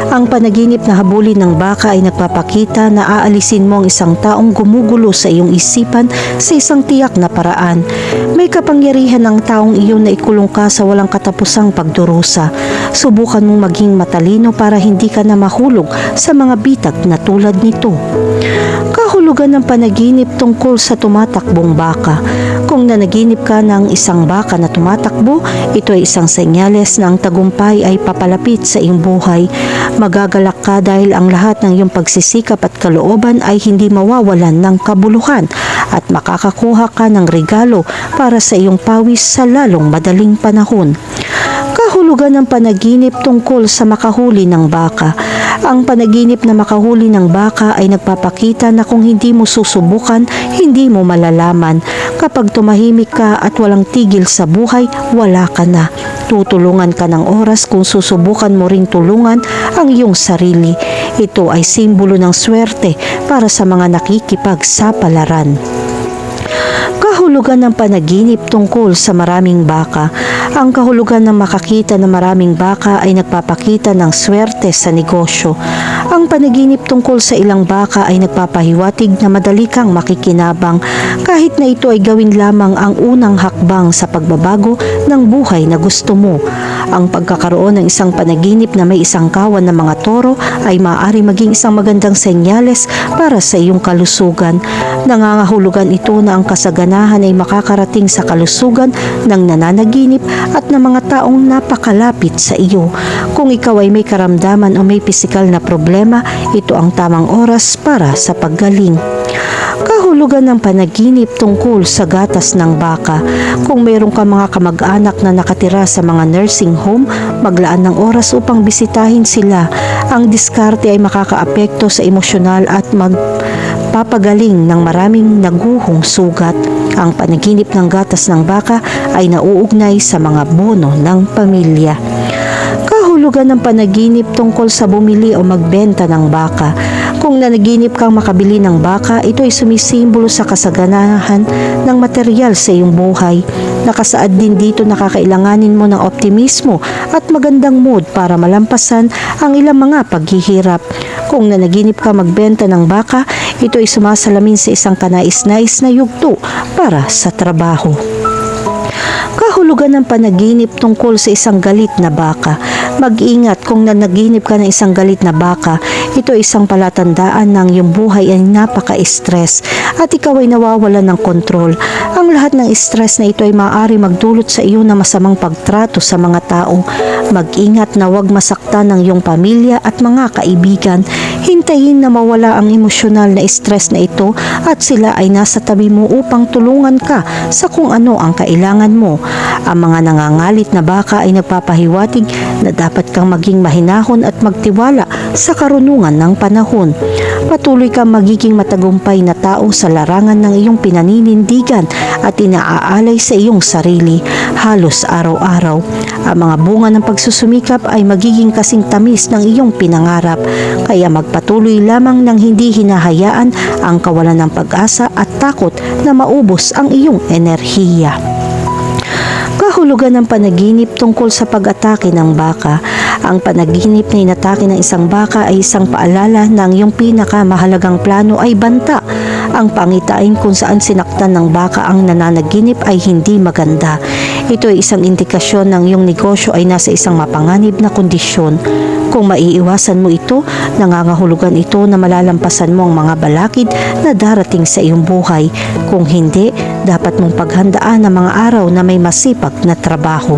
Ang panaginip na habulin ng baka ay nagpapakita na aalisin mo ang isang taong gumugulo sa iyong isipan sa isang tiyak na paraan. May kapangyarihan ng taong iyon na ikulong ka sa walang katapusang pagdurusa. Subukan mong maging matalino para hindi ka na mahulog sa mga bitag na tulad nito. Kahulugan ng panaginip tungkol sa tumatakbong baka. Kung nanaginip ka ng isang baka na tumatakbo, ito ay isang senyales na ang tagumpay ay papalapit sa iyong buhay. Magagalak ka dahil ang lahat ng iyong pagsisikap at kalooban ay hindi mawawalan ng kabuluhan at makakakuha ka ng regalo para sa iyong pawis sa lalong madaling panahon. Kahulugan ng panaginip tungkol sa makahuli ng baka. Ang panaginip na makahuli ng baka ay nagpapakita na kung hindi mo susubukan, hindi mo malalaman. Kapag tumahimik ka at walang tigil sa buhay, wala ka na. Tutulungan ka ng oras kung susubukan mo ring tulungan ang iyong sarili. Ito ay simbolo ng swerte para sa mga nakikipagsapalaran. Kahulugan ng panaginip tungkol sa maraming baka. Ang kahulugan ng makakita ng maraming baka ay nagpapakita ng swerte sa negosyo. Ang panaginip tungkol sa ilang baka ay nagpapahiwatig na madali kang makikinabang kahit na ito ay gawin lamang ang unang hakbang sa pagbabago ng buhay na gusto mo. Ang pagkakaroon ng isang panaginip na may isang kawan ng mga toro ay maaari maging isang magandang senyales para sa iyong kalusugan. Nangangahulugan ito na ang kasaganahan ay makakarating sa kalusugan ng nananaginip at ng mga taong napakalapit sa iyo. Kung ikaw ay may karamdaman o may pisikal na problema, ito ang tamang oras para sa paggaling. Kahulugan ng panaginip tungkol sa gatas ng baka. Kung mayroon ka mga kamag-anak na nakatira sa mga nursing home, maglaan ng oras upang bisitahin sila. Ang diskarte ay makakaapekto sa emosyonal at magpapagaling ng maraming naguhong sugat. Ang panaginip ng gatas ng baka ay nauugnay sa mga bono ng pamilya. Kahulugan ng panaginip tungkol sa bumili o magbenta ng baka. Kung nanaginip kang makabili ng baka, ito ay sumisimbolo sa kasaganahan ng material sa iyong buhay. Nakasaad din dito na kakailanganin mo ng optimismo at magandang mood para malampasan ang ilang mga paghihirap. Kung nanaginip ka magbenta ng baka, ito ay sumasalamin sa isang kanais-nais na yugto para sa trabaho. Kahulugan ng panaginip tungkol sa isang galit na baka. Mag-ingat kung nanaginip ka ng isang galit na baka, ito ay isang palatandaan ng iyong buhay ay napaka-stress at ikaw ay nawawalan ng kontrol. Ang lahat ng stress na ito ay maaari magdulot sa iyo na masamang pagtrato sa mga tao. Mag-ingat na huwag masaktan ng iyong pamilya at mga kaibigan. Hintayin na mawala ang emosyonal na stress na ito at sila ay nasa tabi mo upang tulungan ka sa kung ano ang kailangan mo. Ang mga nangangalit na baka ay nagpapahiwatig na dapat kang maging mahinahon at magtiwala sa karunungan ng panahon. Patuloy kang magiging matagumpay na tao sa larangan ng iyong pinaninindigan at inaaalay sa iyong sarili halos araw-araw. Ang mga bunga ng pagsusumikap ay magiging kasing tamis ng iyong pinangarap, kaya magpatuloy lamang ng hindi hinahayaan ang kawalan ng pag-asa at takot na maubos ang iyong enerhiya. Kahulugan ng panaginip tungkol sa pag-atake ng baka. Ang panaginip na inatake ng isang baka ay isang paalala na ang iyong pinakamahalagang plano ay banta. Ang pangitain kung saan sinaktan ng baka ang nananaginip ay hindi maganda. Ito ay isang indikasyon ng iyong negosyo ay nasa isang mapanganib na kondisyon. Kung maiiwasan mo ito, nangangahulugan ito na malalampasan mo ang mga balakid na darating sa iyong buhay. Kung hindi, dapat mong paghandaan ang mga araw na may masipag na trabaho.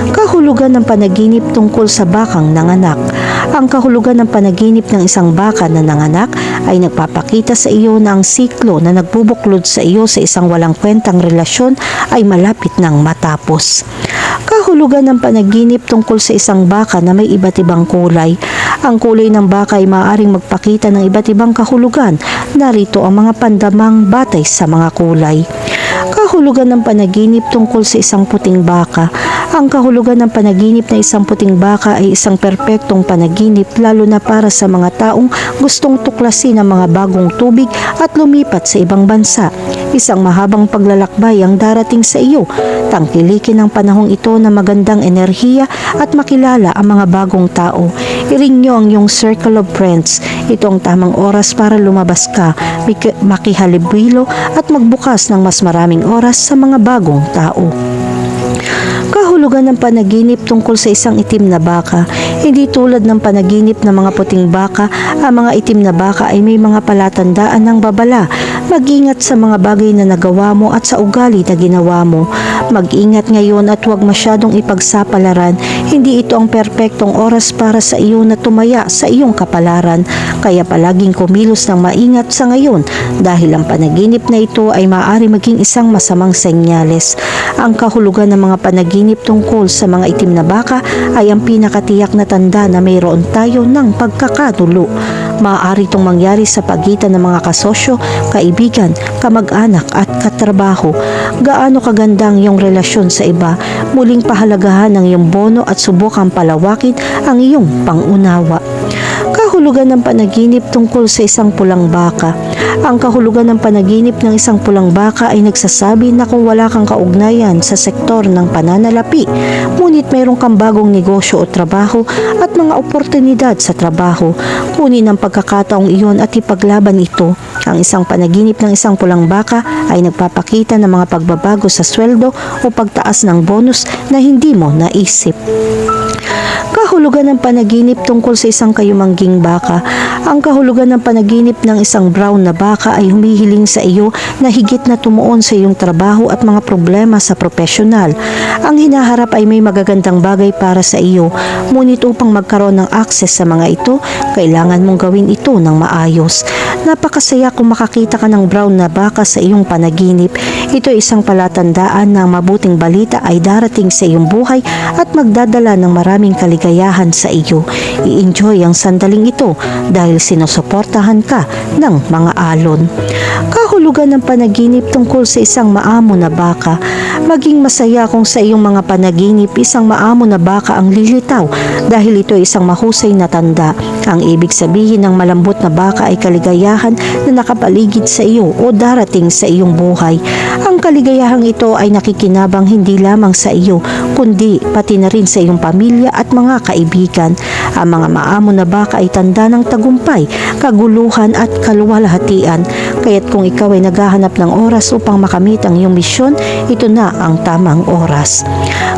Kahulugan ng panaginip tungkol sa bakang nanganak. Ang kahulugan ng panaginip ng isang baka na nanganak ay nagpapakita sa iyo na ang siklo na nagbubuklod sa iyo sa isang walang kwentang relasyon ay malapit nang matapos. Kahulugan ng panaginip tungkol sa isang baka na may iba't ibang kulay. Ang kulay ng baka ay maaaring magpakita ng iba't ibang kahulugan. Narito ang mga pandamang batay sa mga kulay. Kahulugan ng panaginip tungkol sa isang puting baka. Ang kahulugan ng panaginip na isang puting baka ay isang perpektong panaginip lalo na para sa mga taong gustong tuklasin ang mga bagong tubig at lumipat sa ibang bansa. Isang mahabang paglalakbay ang darating sa iyo. Tangkilikin ang panahong ito na magandang enerhiya at makilala ang mga bagong tao. Iring nyo ang iyong circle of friends. Ito ang tamang oras para lumabas ka, makihalubilo at magbukas ng mas maraming oras sa mga bagong tao. Kahulugan ng panaginip tungkol sa isang itim na baka. Hindi tulad ng panaginip ng mga puting baka, ang mga itim na baka ay may mga palatandaan ng babala. Mag-ingat sa mga bagay na nagawa mo at sa ugali na ginawa mo. Mag-ingat ngayon at huwag masyadong ipagsapalaran. Hindi ito ang perpektong oras para sa iyo na tumaya sa iyong kapalaran. Kaya palaging kumilos ng maingat sa ngayon dahil ang panaginip na ito ay maaari maging isang masamang senyales. Ang kahulugan ng mga panaginip tungkol sa mga itim na baka ay ang pinakatiyak na tanda na mayroon tayo ng pagkakanulo. Maaari itong mangyari sa pagitan ng mga kasosyo, kaibigan, kamag-anak at katrabaho. Gaano kaganda ang iyong relasyon sa iba, muling pahalagahan ang iyong bono at subukang palawakin ang iyong pangunawa. Kahulugan ng panaginip tungkol sa isang pulang baka. Ang kahulugan ng panaginip ng isang pulang baka ay nagsasabi na kung wala kang kaugnayan sa sektor ng pananalapi, ngunit mayroon kang bagong negosyo o trabaho at mga oportunidad sa trabaho, kunin ang pagkakataong iyon at ipaglaban ito. Ang isang panaginip ng isang pulang baka ay nagpapakita ng mga pagbabago sa sweldo o pagtaas ng bonus na hindi mo naisip. Kahulugan ng panaginip tungkol sa isang kayumangging baka. Ang kahulugan ng panaginip ng isang brown na baka ay humihiling sa iyo na higit na tumuon sa iyong trabaho at mga problema sa profesional. Ang hinaharap ay may magagandang bagay para sa iyo, ngunit upang magkaroon ng access sa mga ito, kailangan mong gawin ito ng maayos. Napakasaya kung makakita ka ng brown na baka sa iyong panaginip. Ito ay isang palatandaan na mabuting balita ay darating sa iyong buhay at magdadala ng maraming kaligayahan sa iyo. i-enjoy ang sandaling ito dahil sinusuportahan ka ng mga alon. Kahulugan ng panaginip tungkol sa isang maamo na baka. Maging masaya kung sa iyong mga panaginip isang maamo na baka ang lilitaw dahil ito ay isang mahusay na tanda. Ang ibig sabihin ng malambot na baka ay kaligayahan na nakapaligid sa iyo o darating sa iyong buhay. Ang kaligayahang ito ay nakikinabang hindi lamang sa iyo kundi pati na rin sa iyong pamilya at mga kaibigan. Ang mga maamo na baka ay tanda ng tagumpay, kaguluhan at kaluwalhatian. Kaya't kung ikaw ay naghahanap ng oras upang makamit ang iyong misyon, ito na ang tamang oras.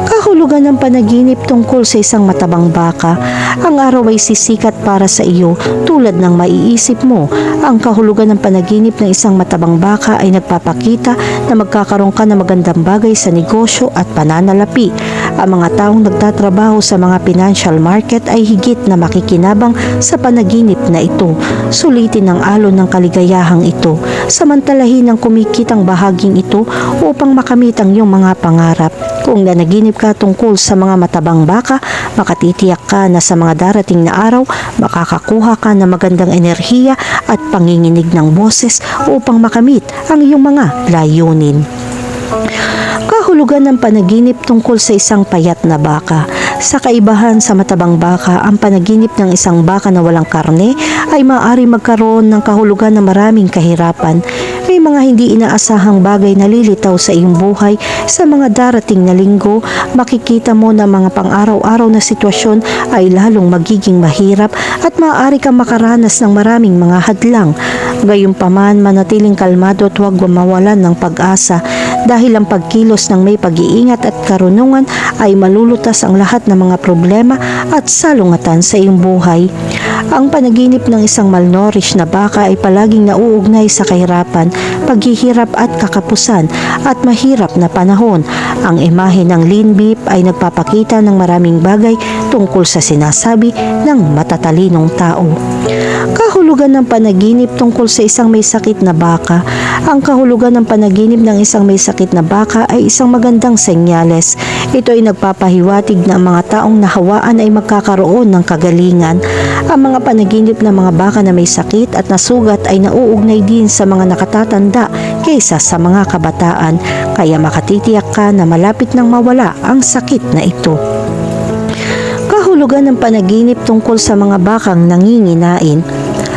Kahulugan ng panaginip tungkol sa isang matabang baka. Ang araw ay sisikat para sa iyo tulad ng maiisip mo. Ang kahulugan ng panaginip ng isang matabang baka ay nagpapakita na magkakaroon ka ng magandang bagay sa negosyo at pananalapi. Ang mga taong nagtatrabaho sa mga financial market ay higit na makikinabang sa panaginip na ito. Sulitin ang alon ng kaligayahang ito. Samantalahin ang kumikitang bahaging ito upang makamit ang iyong mga pangarap. Kung nanaginip ka tungkol sa mga matabang baka, makatitiyak ka na sa mga darating na araw, makakakuha ka ng magandang enerhiya at panginginig ng boses upang makamit ang iyong mga layunin. Kahulugan ng panaginip tungkol sa isang payat na baka. Sa kaibahan sa matabang baka, ang panaginip ng isang baka na walang karne ay maaari magkaroon ng kahulugan na maraming kahirapan. May mga hindi inaasahang bagay na lilitaw sa iyong buhay sa mga darating na linggo. Makikita mo na mga pang-araw-araw na sitwasyon ay lalong magiging mahirap at maaari kang makaranas ng maraming mga hadlang. Gayunpaman, manatiling kalmado at huwag mawalan ng pag-asa dahil ang pagkilos ng may pag-iingat at karunungan ay malulutas ang lahat ng mga problema at salungatan sa iyong buhay. Ang panaginip ng isang malnourished na baka ay palaging nauugnay sa kahirapan, paghihirap at kakapusan at mahirap na panahon. Ang imahe ng lean beef ay nagpapakita ng maraming bagay tungkol sa sinasabi ng matatalinong tao. Kahulugan ng panaginip tungkol sa isang may sakit na baka. Ang kahulugan ng panaginip ng isang may sakit na baka ay isang magandang senyales. Ito ay nagpapahiwatig na ang mga taong nahawaan ay magkakaroon ng kagalingan. Ang mga panaginip ng mga baka na may sakit at nasugat ay nauugnay din sa mga nakatatanda kaysa sa mga kabataan. Kaya makatitiyak ka na malapit nang mawala ang sakit na ito. Kahulugan ng panaginip tungkol sa mga bakang nanginginain.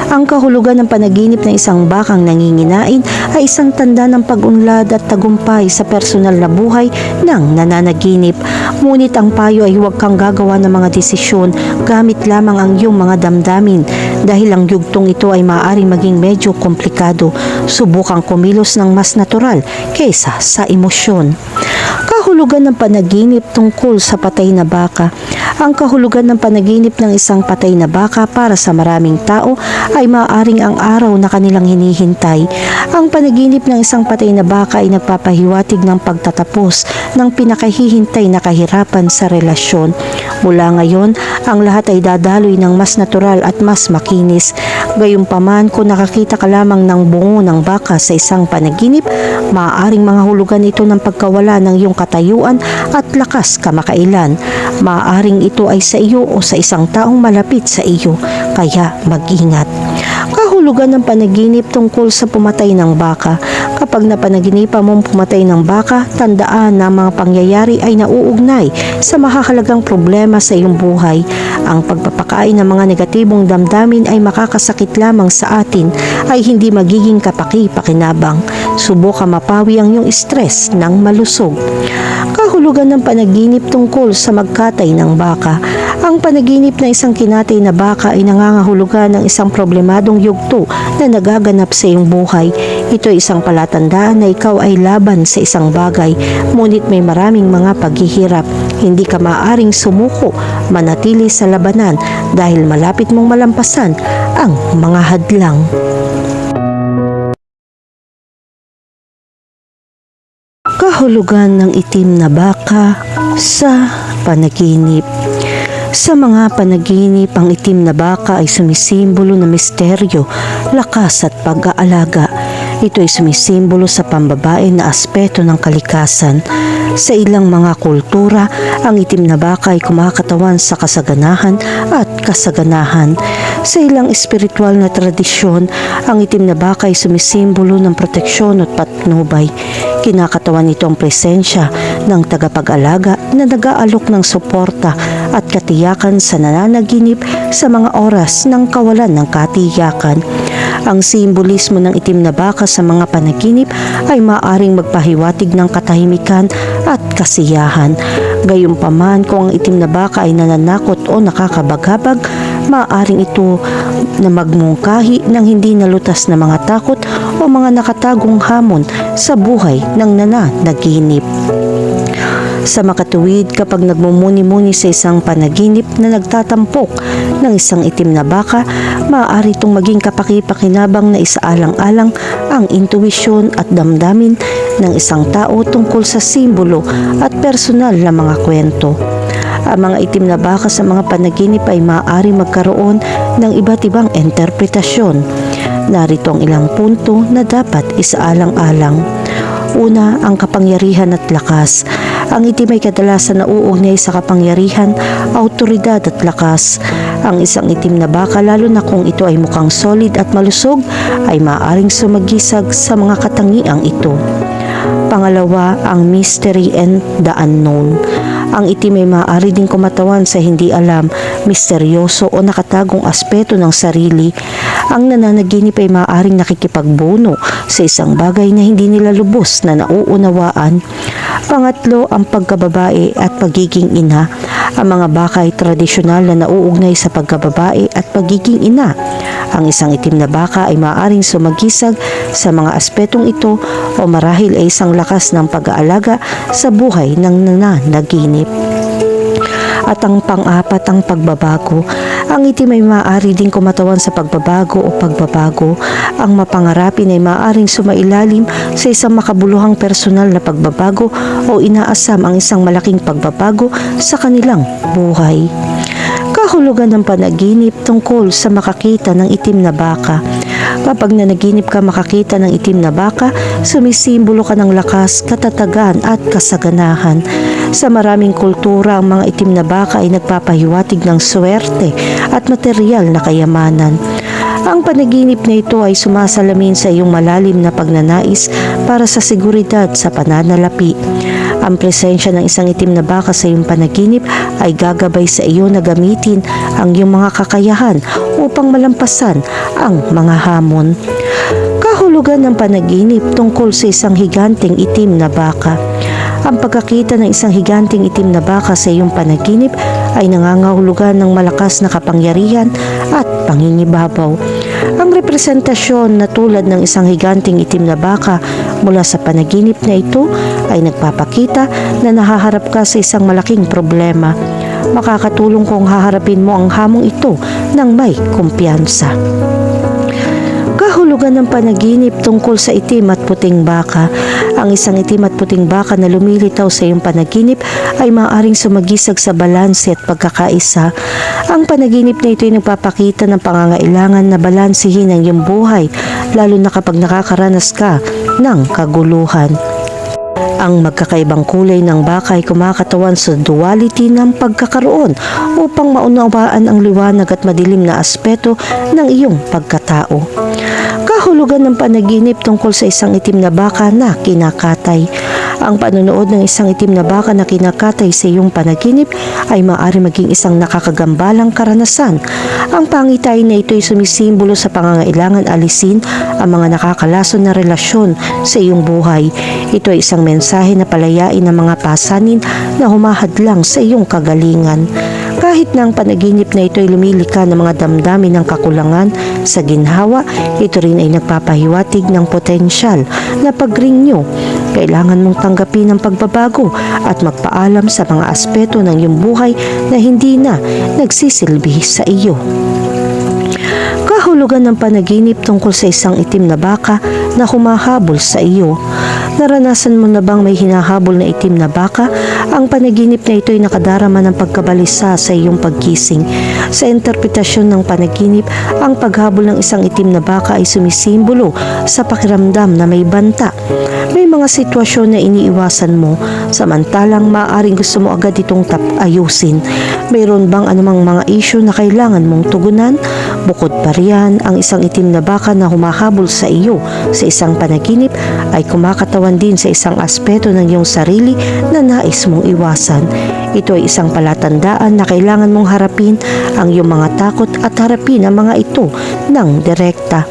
Ang kahulugan ng panaginip ng isang bakang nanginginain ay isang tanda ng pag-unlad at tagumpay sa personal na buhay ng nananaginip. Ngunit ang payo ay huwag kang gagawa ng mga desisyon gamit lamang ang iyong mga damdamin dahil ang yugtong ito ay maaaring maging medyo komplikado. Subukang kumilos ng mas natural kaysa sa emosyon. Kahulugan ng panaginip tungkol sa patay na baka. Ang kahulugan ng panaginip ng isang patay na baka para sa maraming tao ay maaaring ang araw na kanilang hinihintay. Ang panaginip ng isang patay na baka ay nagpapahiwatig ng pagtatapos ng pinakahihintay na kahirapan sa relasyon. Mula ngayon, ang lahat ay dadaloy ng mas natural at mas makinis. Gayunpaman, kung nakakita ka lamang ng bungo ng baka sa isang panaginip, maaaring mga hulugan ito ng pagkawala ng iyong katayuan at lakas kamakailan. Maaaring ito ay sa iyo o sa isang taong malapit sa iyo, kaya mag-ingat. Kahulugan ng panaginip tungkol sa pumatay ng baka. Kapag napanaginipan mong pumatay ng baka, tandaan na mga pangyayari ay nauugnay sa mahahalagang problema sa iyong buhay. Ang pagpapakain ng mga negatibong damdamin ay makakasakit lamang sa atin ay hindi magiging kapaki-pakinabang. Subukan mapawi ang iyong stress ng malusog. Kahulugan ng panaginip tungkol sa magkatay ng baka. Ang panaginip na isang kinatay na baka ay nangangahulugan ng isang problemadong yugto na nagaganap sa iyong buhay. Ito ay isang palatandaan na ikaw ay laban sa isang bagay, ngunit may maraming mga paghihirap. Hindi ka maaaring sumuko, manatili sa labanan dahil malapit mong malampasan ang mga hadlang. Kahulugan ng itim na baka sa panaginip. Sa mga panaginip, ang itim na baka ay sumisimbolo ng misteryo, lakas at pag-aalaga. Ito ay sumisimbolo sa pambabae na aspeto ng kalikasan. Sa ilang mga kultura, ang itim na baka ay kumakatawan sa kasaganahan at kasaganahan. Sa ilang espiritual na tradisyon, ang itim na baka ay sumisimbolo ng proteksyon at patnubay. Kinakatawan nito ang presensya ng tagapag-alaga na nag-aalok ng suporta at katiyakan sa nananaginip sa mga oras ng kawalan ng katiyakan. Ang simbolismo ng itim na baka sa mga panaginip ay maaaring magpahiwatig ng katahimikan at kasiyahan. Gayunpaman, kung ang itim na baka ay nananakot o nakakabaghabag, maaaring ito na magmungkahi ng hindi nalutas na mga takot o mga nakatagong hamon sa buhay ng nananaginip. Sa makatuwid, kapag nagmumuni-muni sa isang panaginip na nagtatampok ng isang itim na baka, maaari itong maging kapaki-pakinabang na isaalang-alang ang intuwisyon at damdamin ng isang tao tungkol sa simbolo at personal na mga kwento. Ang mga itim na baka sa mga panaginip ay maaari magkaroon ng iba't ibang interpretasyon. Narito ang ilang punto na dapat isaalang-alang. Una, ang kapangyarihan at lakas. Ang itim ay kadalasan nauugnay sa kapangyarihan, autoridad at lakas. Ang isang itim na baka, lalo na kung ito ay mukhang solid at malusog, ay maaaring sumagisag sa mga katangiang ito. Pangalawa, ang mystery and the unknown. Ang itim ay maaari ding kumatawan sa hindi alam, misteryoso o nakatagong aspeto ng sarili. Ang nananaginip ay maaaring nakikipagbuno sa isang bagay na hindi nila lubos na nauunawaan. Pangatlo, ang pagkababae at pagiging ina. Ang mga baka ay tradisyonal na nauugnay sa pagkababae at pagiging ina. Ang isang itim na baka ay maaaring sumagisag sa mga aspetong ito o marahil ay isang lakas ng pag-aalaga sa buhay ng nananaginip. At ang pang-apat, ang pagbabago. Ang itim ay maaari din kumatawan sa pagbabago o pagbabago. Ang mapangarapin ay maaaring sumailalim sa isang makabuluhang personal na pagbabago o inaasam ang isang malaking pagbabago sa kanilang buhay. Kahulugan ng panaginip tungkol sa makakita ng itim na baka. Kapag nanaginip ka makakita ng itim na baka, sumisimbolo ka ng lakas, katatagan at kasaganahan. Sa maraming kultura, ang mga itim na baka ay nagpapahiwatig ng swerte at material na kayamanan. Ang panaginip na ito ay sumasalamin sa iyong malalim na pagnanais para sa seguridad sa pananalapi. Ang presensya ng isang itim na baka sa iyong panaginip ay gagabay sa iyo na gamitin ang iyong mga kakayahan upang malampasan ang mga hamon. Kahulugan ng panaginip tungkol sa isang higanteng itim na baka. Ang pagkakita ng isang higanteng itim na baka sa iyong panaginip ay nangangahulugan ng malakas na kapangyarihan at pangingibabaw. Ang representasyon na tulad ng isang higanteng itim na baka mula sa panaginip na ito ay nagpapakita na nahaharap ka sa isang malaking problema. Makakatulong kung haharapin mo ang hamong ito ng may kumpiyansa. Kahulugan ng panaginip tungkol sa itim at puting baka. Ang isang itim at puting baka na lumilitaw sa iyong panaginip ay maaaring sumagisag sa balanse at pagkakaisa. Ang panaginip na ito ay nagpapakita ng pangangailangan na balansihin ang iyong buhay, lalo na kapag nakakaranas ka ng kaguluhan. Ang magkakaibang kulay ng baka ay kumakatawan sa duality ng pagkakaroon upang maunawaan ang liwanag at madilim na aspeto ng iyong pagkatao. Kahulugan ng panaginip tungkol sa isang itim na baka na kinakatay. Ang panonood ng isang itim na baka na kinakatay sa iyong panaginip ay maaari maging isang nakakagambalang karanasan. Ang pangitahin na ito ay sumisimbolo sa pangangailangan alisin ang mga nakakalason na relasyon sa iyong buhay. Ito ay isang mensahe na palayain ang mga pasanin na humahadlang sa iyong kagalingan. Kahit na ang panaginip na ito ay lumilika ng mga damdamin ng kakulangan sa ginhawa, ito rin ay nagpapahiwatig ng potensyal na pag-renew. Kailangan mong tanggapin ang pagbabago at magpaalam sa mga aspeto ng iyong buhay na hindi na nagsisilbi sa iyo. Kahulugan ng panaginip tungkol sa isang itim na baka na humahabol sa iyo. Naranasan mo na bang may hinahabol na itim na baka? Ang panaginip na ito ay nakadarama ng pagkabalisa sa iyong paggising. Sa interpretasyon ng panaginip, ang paghabol ng isang itim na baka ay sumisimbolo sa pakiramdam na may banta. May mga sitwasyon na iniiwasan mo, samantalang maaaring gusto mo agad itong ayusin. Mayroon bang anumang mga issue na kailangan mong tugunan? Bukod pa riyan, ang isang itim na baka na humahabol sa iyo sa isang panaginip ay kumakatawan din sa isang aspeto ng iyong sarili na nais mong iwasan. Ito ay isang palatandaan na kailangan mong harapin ang iyong mga takot at harapin ang mga ito ng direkta.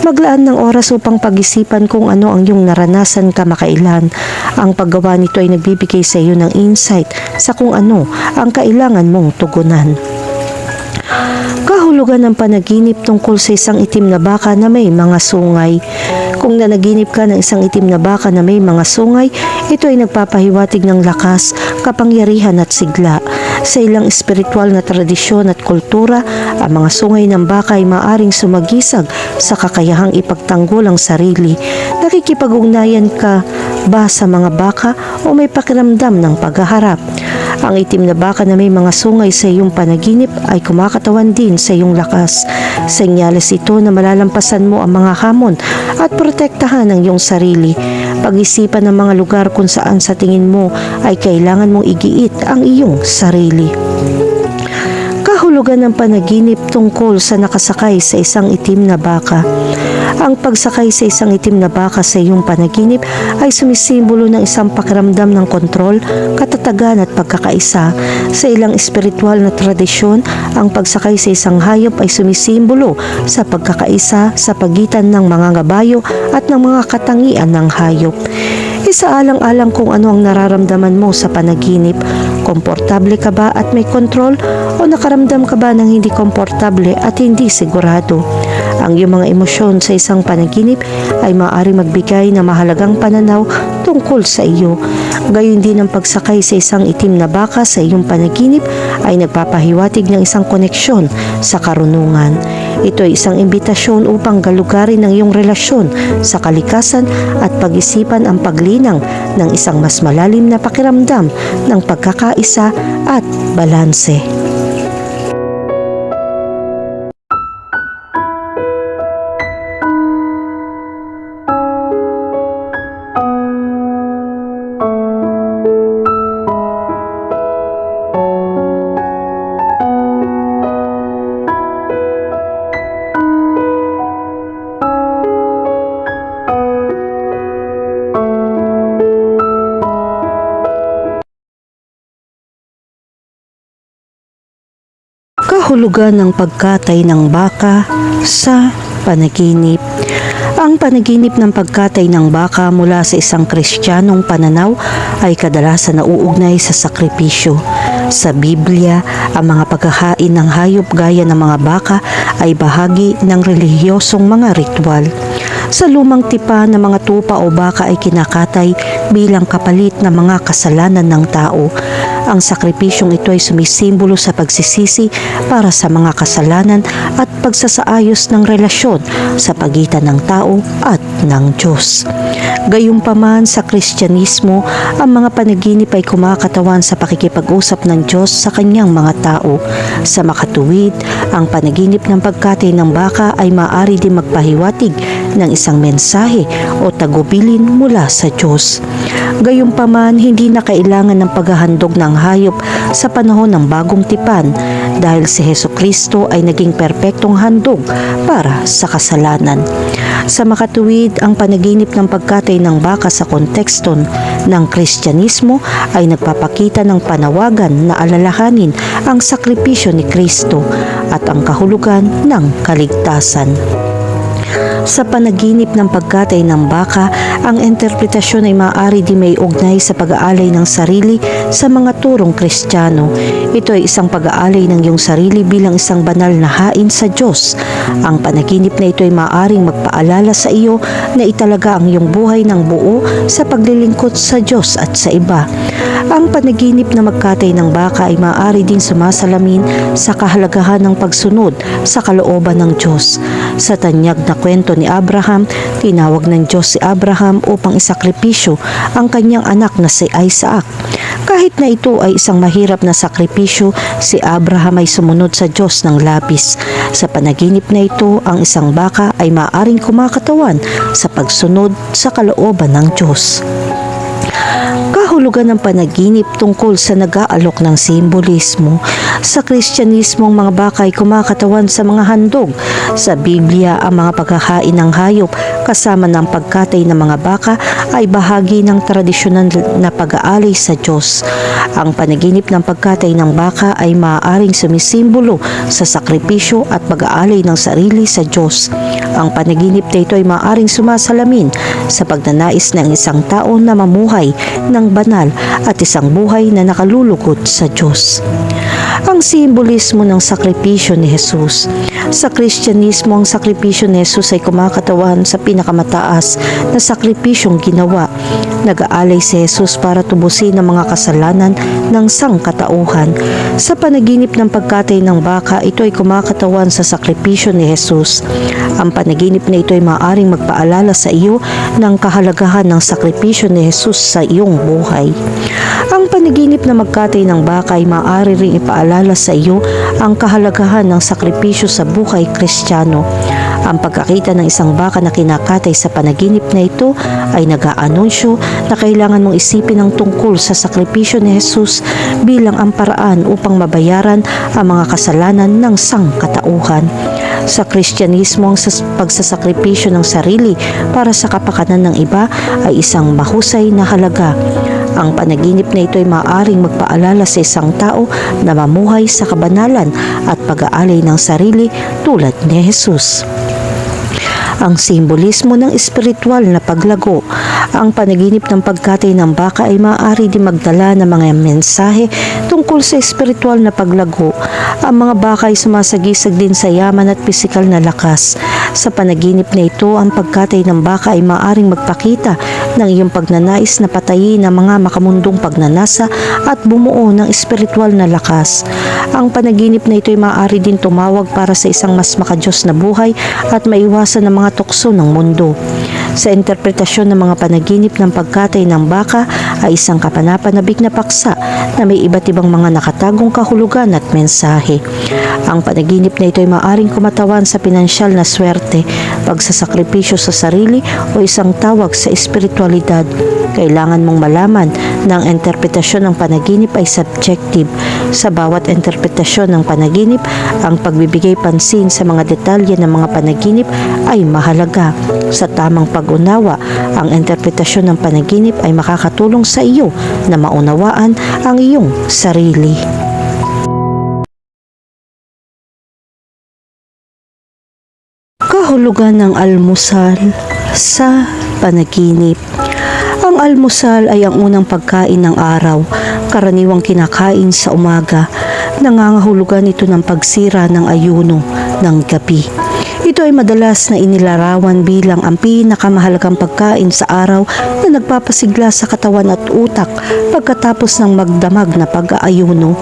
Maglaan ng oras upang pag-isipan kung ano ang iyong naranasan kamakailan. Ang paggawa nito ay nagbibigay sa iyo ng insight sa kung ano ang kailangan mong tugunan. Kahulugan ng panaginip tungkol sa isang itim na baka na may mga sungay. Kung nanaginip ka ng isang itim na baka na may mga sungay, ito ay nagpapahiwatig ng lakas, kapangyarihan at sigla. Sa ilang espiritual na tradisyon at kultura, ang mga sungay ng baka ay maaring sumagisag sa kakayahang ipagtanggol ang sarili. Nakikipag-ugnayan ka ba sa mga baka o may pakiramdam ng paghaharap? Ang itim na baka na may mga sungay sa iyong panaginip ay kumakatawan din sa iyong lakas. Senyales ito na malalampasan mo ang mga hamon at protektahan ang iyong sarili. Pag-isipan ng mga lugar kung saan sa tingin mo ay kailangan mong igiit ang iyong sarili. Kahulugan ng panaginip tungkol sa nakasakay sa isang itim na baka. Ang pagsakay sa isang itim na baka sa iyong panaginip ay sumisimbolo ng isang pakiramdam ng kontrol, katatagan at pagkakaisa. Sa ilang espiritual na tradisyon, ang pagsakay sa isang hayop ay sumisimbolo sa pagkakaisa sa pagitan ng mga gabayo at ng mga katangian ng hayop. Isaalang-alang kung ano ang nararamdaman mo sa panaginip. Komportable ka ba at may kontrol o nakaramdam ka ba ng hindi komportable at hindi sigurado? Ang iyong mga emosyon sa isang panaginip ay maaari magbigay ng mahalagang pananaw tungkol sa iyo. Gayon din ang pagsakay sa isang itim na baka sa iyong panaginip ay nagpapahiwatig ng isang koneksyon sa karunungan. Ito ay isang imbitasyon upang galugarin ang iyong relasyon sa kalikasan at pag-isipan ang paglinang ng isang mas malalim na pakiramdam ng pagkakaisa at balanse. Kahulugan ng pagkatay ng baka sa panaginip. Ang panaginip ng pagkatay ng baka mula sa isang Kristiyanong pananaw ay kadalasan nauugnay sa sakripisyo. Sa Biblia, ang mga paghahain ng hayop gaya ng mga baka ay bahagi ng relihiyosong mga ritual. Sa lumang tipan ng mga tupa o baka ay kinakatay bilang kapalit ng mga kasalanan ng tao. Ang sakripisyong ito ay sumisimbolo sa pagsisisi para sa mga kasalanan at pagsasaayos ng relasyon sa pagitan ng tao at ng Diyos. Gayunpaman sa Kristyanismo, ang mga panaginip ay kumakatawan sa pakikipag-usap ng Diyos sa kanyang mga tao. Sa makatuwid, ang panaginip ng pagkatay ng baka ay maaari din magpahiwatig ng isang mensahe o tagubilin mula sa Diyos. Gayunpaman, hindi na kailangan ng paghahandog ng hayop sa panahon ng bagong tipan dahil si Hesukristo ay naging perpektong handog para sa kasalanan. Sa makatuwid, ang panaginip ng pagkatay ng baka sa konteksto ng Kristyanismo ay nagpapakita ng panawagan na alalahanin ang sakripisyo ni Kristo at ang kahulugan ng kaligtasan. Sa panaginip ng pagkatay ng baka, ang interpretasyon ay maaari din may ugnay sa pag-aalay ng sarili sa mga turong Kristiyano. Ito ay isang pag-aalay ng iyong sarili bilang isang banal na hain sa Diyos. Ang panaginip na ito ay maaaring magpaalala sa iyo na italaga ang iyong buhay ng buo sa paglilingkod sa Diyos at sa iba. Ang panaginip na magkatay ng baka ay maaari din sumasalamin sa kahalagahan ng pagsunod sa kalooban ng Diyos. Sa tanyag na kwento ni Abraham, tinawag ng Diyos si Abraham Abraham upang isakripisyo ang kanyang anak na si Isaac. Kahit na ito ay isang mahirap na sakripisyo, si Abraham ay sumunod sa Diyos ng labis. Sa panaginip na ito, ang isang baka ay maaaring kumakatawan sa pagsunod sa kalooban ng Diyos. Kahulugan ng panaginip tungkol sa nag-aalok ng simbolismo. Sa Kristyanismo, ang mga baka ay kumakatawan sa mga handog. Sa Biblia, ang mga pagkakain ng hayop kasama ng pagkatay ng mga baka ay bahagi ng tradisyonal na pag-aalay sa Diyos. Ang panaginip ng pagkatay ng baka ay maaaring sumisimbolo sa sakripisyo at pag-aalay ng sarili sa Diyos. Ang panaginip na ito ay maaaring sumasalamin sa pagnanais ng isang tao na mamuhay ng banal at isang buhay na nakalulugod sa Diyos. Ang simbolismo ng sakripisyo ni Jesus. Sa Kristyanismo, ang sakripisyo ni Jesus ay kumakatawan sa pinakamataas na sakripisyong ginawa. Nag-aalay si Jesus para tubusin ang mga kasalanan ng sangkatauhan. Sa panaginip ng pagkatay ng baka, ito ay kumakatawan sa sakripisyo ni Jesus. Ang panaginip na ito ay maaaring magpaalala sa iyo ng kahalagahan ng sakripisyo ni Jesus sa iyong buhay. Ang panaginip na magkatay ng baka ay maaari ring ipaalala sa iyo ang kahalagahan ng sakripisyo sa buhay Kristiyano. Ang pagkakita ng isang baka na kinakatay sa panaginip na ito ay nag-aanunsyo na kailangan mong isipin ang tungkol sa sakripisyo ni Jesus bilang ang paraan upang mabayaran ang mga kasalanan ng sangkatauhan. Sa Kristyanismo, ang pagsasakripisyo ng sarili para sa kapakanan ng iba ay isang mahusay na halaga. Ang panaginip na ito ay maaaring magpaalala sa isang tao na mamuhay sa kabanalan at pag-aalay ng sarili tulad ni Jesus. Ang simbolismo ng espiritual na paglago. Ang panaginip ng pagkatay ng baka ay maaari din magdala ng mga mensahe tungkol sa espiritual na paglago. Ang mga baka ay sumasagisag din sa yaman at pisikal na lakas. Sa panaginip na ito, ang pagkatay ng baka ay maaaring magpakita ng iyong pagnanais na patayin ang mga makamundong pagnanasa at bumuo ng espiritual na lakas. Ang panaginip na ito ay maaari din tumawag para sa isang mas makadiyos na buhay at maiwasan ng mga tukso ng mundo. Sa interpretasyon ng mga panaginip ng pagkatay ng baka ay isang kapanapanabik na paksa na may iba't ibang mga nakatagong kahulugan at mensahe. Ang panaginip na ito ay maaaring kumatawan sa pinansyal na swerte, pagsasakripisyo sa sarili o isang tawag sa espiritualidad. Kailangan mong malaman na ang interpretasyon ng panaginip ay subjective. Sa bawat interpretasyon ng panaginip, ang pagbibigay pansin sa mga detalye ng mga panaginip ay mahalaga. Sa tamang pag-unawa, ang interpretasyon ng panaginip ay makakatulong sa iyo na maunawaan ang iyong sarili. Kahulugan ng almusal sa panaginip. Ang almusal ay ang unang pagkain ng araw, karaniwang kinakain sa umaga. Nangangahulugan ito ng pagsira ng ayuno ng gabi. Ito ay madalas na inilarawan bilang ang pinakamahalagang pagkain sa araw na nagpapasigla sa katawan at utak pagkatapos ng magdamag na pag-aayuno.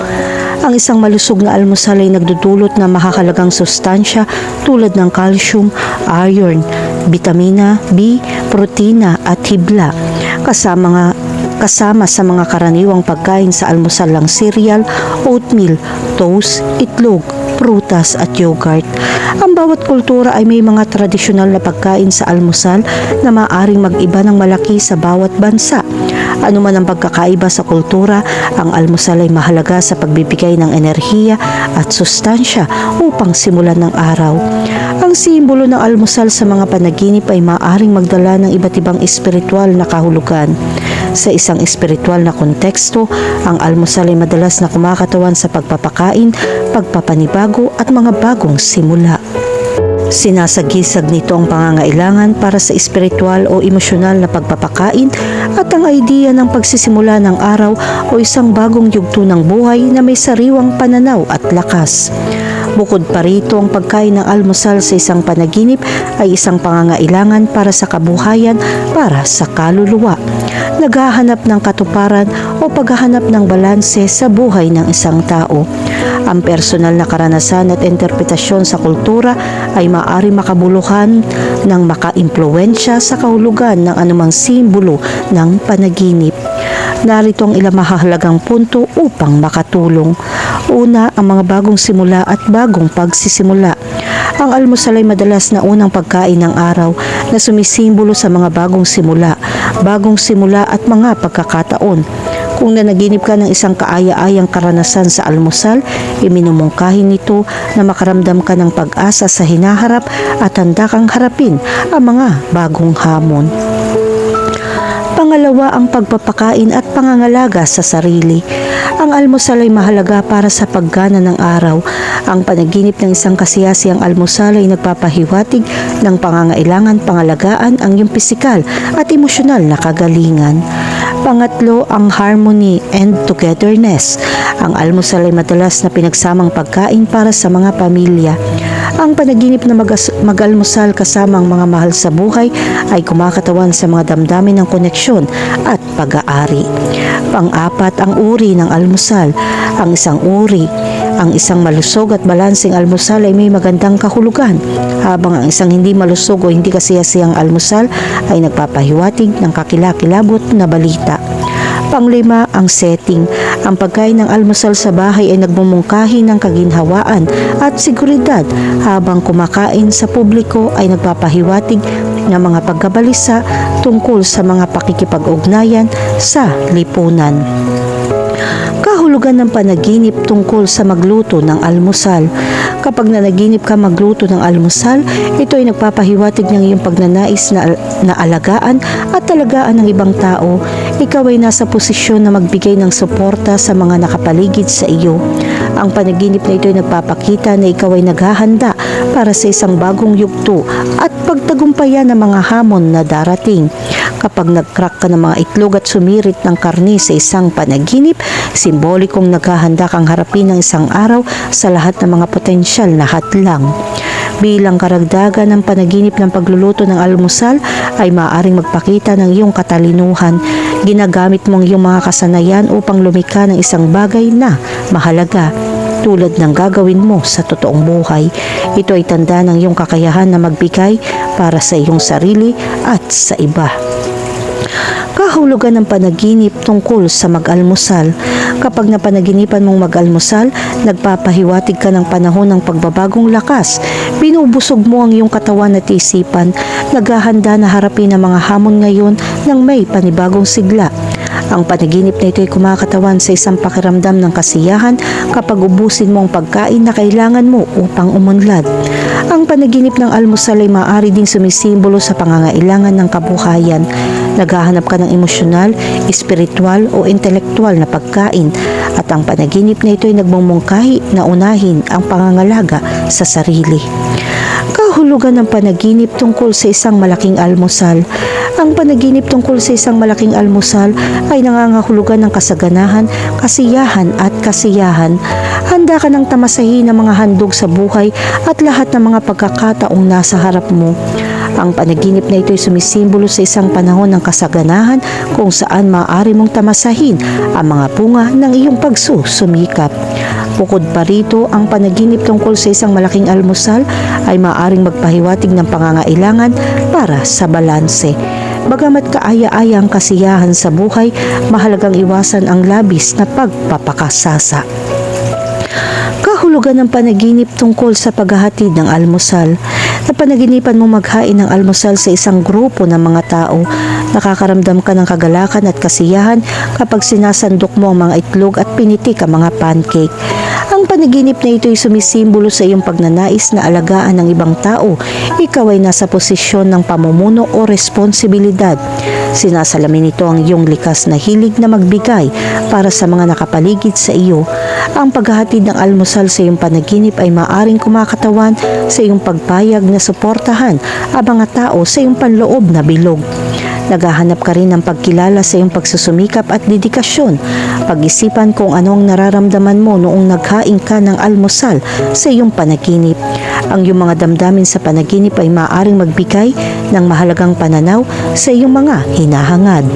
Ang isang malusog na almusal ay nagdudulot ng mahahalagang sustansya tulad ng calcium, iron, bitamina B, protina at hibla. Kasama sa mga karaniwang pagkain sa almusal lang cereal, oatmeal, toast, itlog, prutas at yogurt. Ang bawat kultura ay may mga tradisyonal na pagkain sa almusal na maaaring mag-iba ng malaki sa bawat bansa. Ano man ang pagkakaiba sa kultura, ang almusal ay mahalaga sa pagbibigay ng enerhiya at sustansya upang simulan ng araw. Ang simbolo ng almusal sa mga panaginip ay maaaring magdala ng iba't ibang espiritual na kahulugan. Sa isang espiritual na konteksto, ang almusal ay madalas na kumakatawan sa pagpapakain, pagpapanibago at mga bagong simula. Sinasagisag nito ang pangangailangan para sa espiritual o emosyonal na pagpapakain at ang idea ng pagsisimula ng araw o isang bagong yugto ng buhay na may sariwang pananaw at lakas. Bukod pa rito, ang pagkain ng almusal sa isang panaginip ay isang pangangailangan para sa kabuhayan para sa kaluluwa. Naghahanap ng katuparan o paghahanap ng balanse sa buhay ng isang tao. Ang personal na karanasan at interpretasyon sa kultura ay maaari makabuluhan ng makaimpluwensya sa kahulugan ng anumang simbolo ng panaginip. Narito ang ilang mahahalagang punto upang makatulong. Una, ang mga bagong simula at bagong pagsisimula. Ang almusal ay madalas na unang pagkain ng araw na sumisimbolo sa mga bagong simula at mga pagkakataon. Kung nanaginip ka ng isang kaaya-ayang karanasan sa almusal, iminumungkahi nito na makaramdam ka ng pag-asa sa hinaharap at handa kang harapin ang mga bagong hamon. Pangalawa, ang pagpapakain at pangangalaga sa sarili. Ang almusal ay mahalaga para sa paggana ng araw. Ang panaginip ng isang kasiyasiyang almusal ay nagpapahiwatig ng pangangailangan pangalagaan ang iyong pisikal at emosyonal na kagalingan. Pangatlo, ang harmony and togetherness. Ang almusal ay madalas na pinagsamang pagkain para sa mga pamilya. Ang panaginip na mag-almusal kasama ang mga mahal sa buhay ay kumakatawan sa mga damdamin ng koneksyon at pag-aari. Pang-apat, ang uri ng almusal. Ang isang malusog at balanseng almusal ay may magandang kahulugan, habang ang isang hindi malusog o hindi kasiyasiyang almusal ay nagpapahiwatig ng kakilakilabot na balita. Panglima, ang setting. Ang pagkain ng almusal sa bahay ay nagmumungkahi ng kaginhawaan at seguridad, habang kumakain sa publiko ay nagpapahiwatig ng mga pagkabalisa tungkol sa mga pakikipag-ugnayan sa lipunan. Kahulugan ng panaginip tungkol sa magluto ng almusal. Kapag nanaginip ka magluto ng almusal, ito ay nagpapahiwatig ng iyong pagnanais na alagaan at talagaan ng ibang tao. Ikaw ay nasa posisyon na magbigay ng suporta sa mga nakapaligid sa iyo. Ang panaginip na ito ay nagpapakita na ikaw ay naghahanda para sa isang bagong yugto at pagtagumpayan ng mga hamon na darating. Kapag nag-crack ka ng mga itlog at sumirit ng karne sa isang panaginip, simbolikong naghahanda kang harapin ng isang araw sa lahat ng mga potensyal na hadlang. Bilang karagdagan ng panaginip ng pagluluto ng almusal ay maaaring magpakita ng iyong katalinuhan. Ginagamit mo ang iyong mga kasanayan upang lumikha ng isang bagay na mahalaga, tulad ng gagawin mo sa totoong buhay. Ito ay tanda ng iyong kakayahan na magbigay para sa iyong sarili at sa iba. Kahulugan ng panaginip tungkol sa mag-almusal. Kapag napanaginipan mong mag-almusal, nagpapahiwatig ka ng panahon ng pagbabagong lakas. Binubusog mo ang iyong katawan at isipan, naghahanda na harapin ang mga hamon ngayon ng may panibagong sigla. Ang panaginip na ito ay kumakatawan sa isang pakiramdam ng kasiyahan kapag ubusin mo ang pagkain na kailangan mo upang umunlad. Ang panaginip ng almusal ay maaari ding sumisimbolo sa pangangailangan ng kabuhayan. Naghahanap ka ng emosyonal, espiritual o intelektual na pagkain, at ang panaginip na ito ay nagmumungkahi na unahin ang pangangalaga sa sarili. Kahulugan ng panaginip tungkol sa isang malaking almusal. Ang panaginip tungkol sa isang malaking almusal ay nangangahulugan ng kasaganahan, kasiyahan at kasiyahan. Handa ka ng tamasahin ang mga handog sa buhay at lahat ng mga pagkakataong nasa harap mo. Ang panaginip na ito ay sumisimbolo sa isang panahon ng kasaganahan kung saan maaari mong tamasahin ang mga bunga ng iyong pagsusumikap. Bukod pa rito, ang panaginip tungkol sa isang malaking almusal ay maaaring magpahiwatig ng pangangailangan para sa balanse. Bagamat kaaya-aya ang kasiyahan sa buhay, mahalagang iwasan ang labis na pagpapakasasa. Kahulugan ng panaginip tungkol sa paghahatid ng almusal. Napanaginipan mo maghain ng almusal sa isang grupo ng mga tao. Nakakaramdam ka ng kagalakan at kasiyahan kapag sinasandok mo ang mga itlog at pinitik ang mga pancake. Ang panaginip na ito ay sumisimbolo sa iyong pagnanais na alagaan ng ibang tao. Ikaw ay nasa posisyon ng pamumuno o responsibilidad. Sinasalamin ito ang iyong likas na hilig na magbigay para sa mga nakapaligid sa iyo. Ang paghahatid ng almusal sa iyong panaginip ay maaring kumakatawan sa iyong pagpayag na suportahan ang mga tao sa iyong panloob na bilog. Naghahanap ka rin ng pagkilala sa iyong pagsusumikap at dedikasyon. Pag-isipan kung ano ang nararamdaman mo noong naghain ka ng almusal sa iyong panaginip. Ang iyong mga damdamin sa panaginip ay maaaring magbigay ng mahalagang pananaw sa iyong mga hinahangad.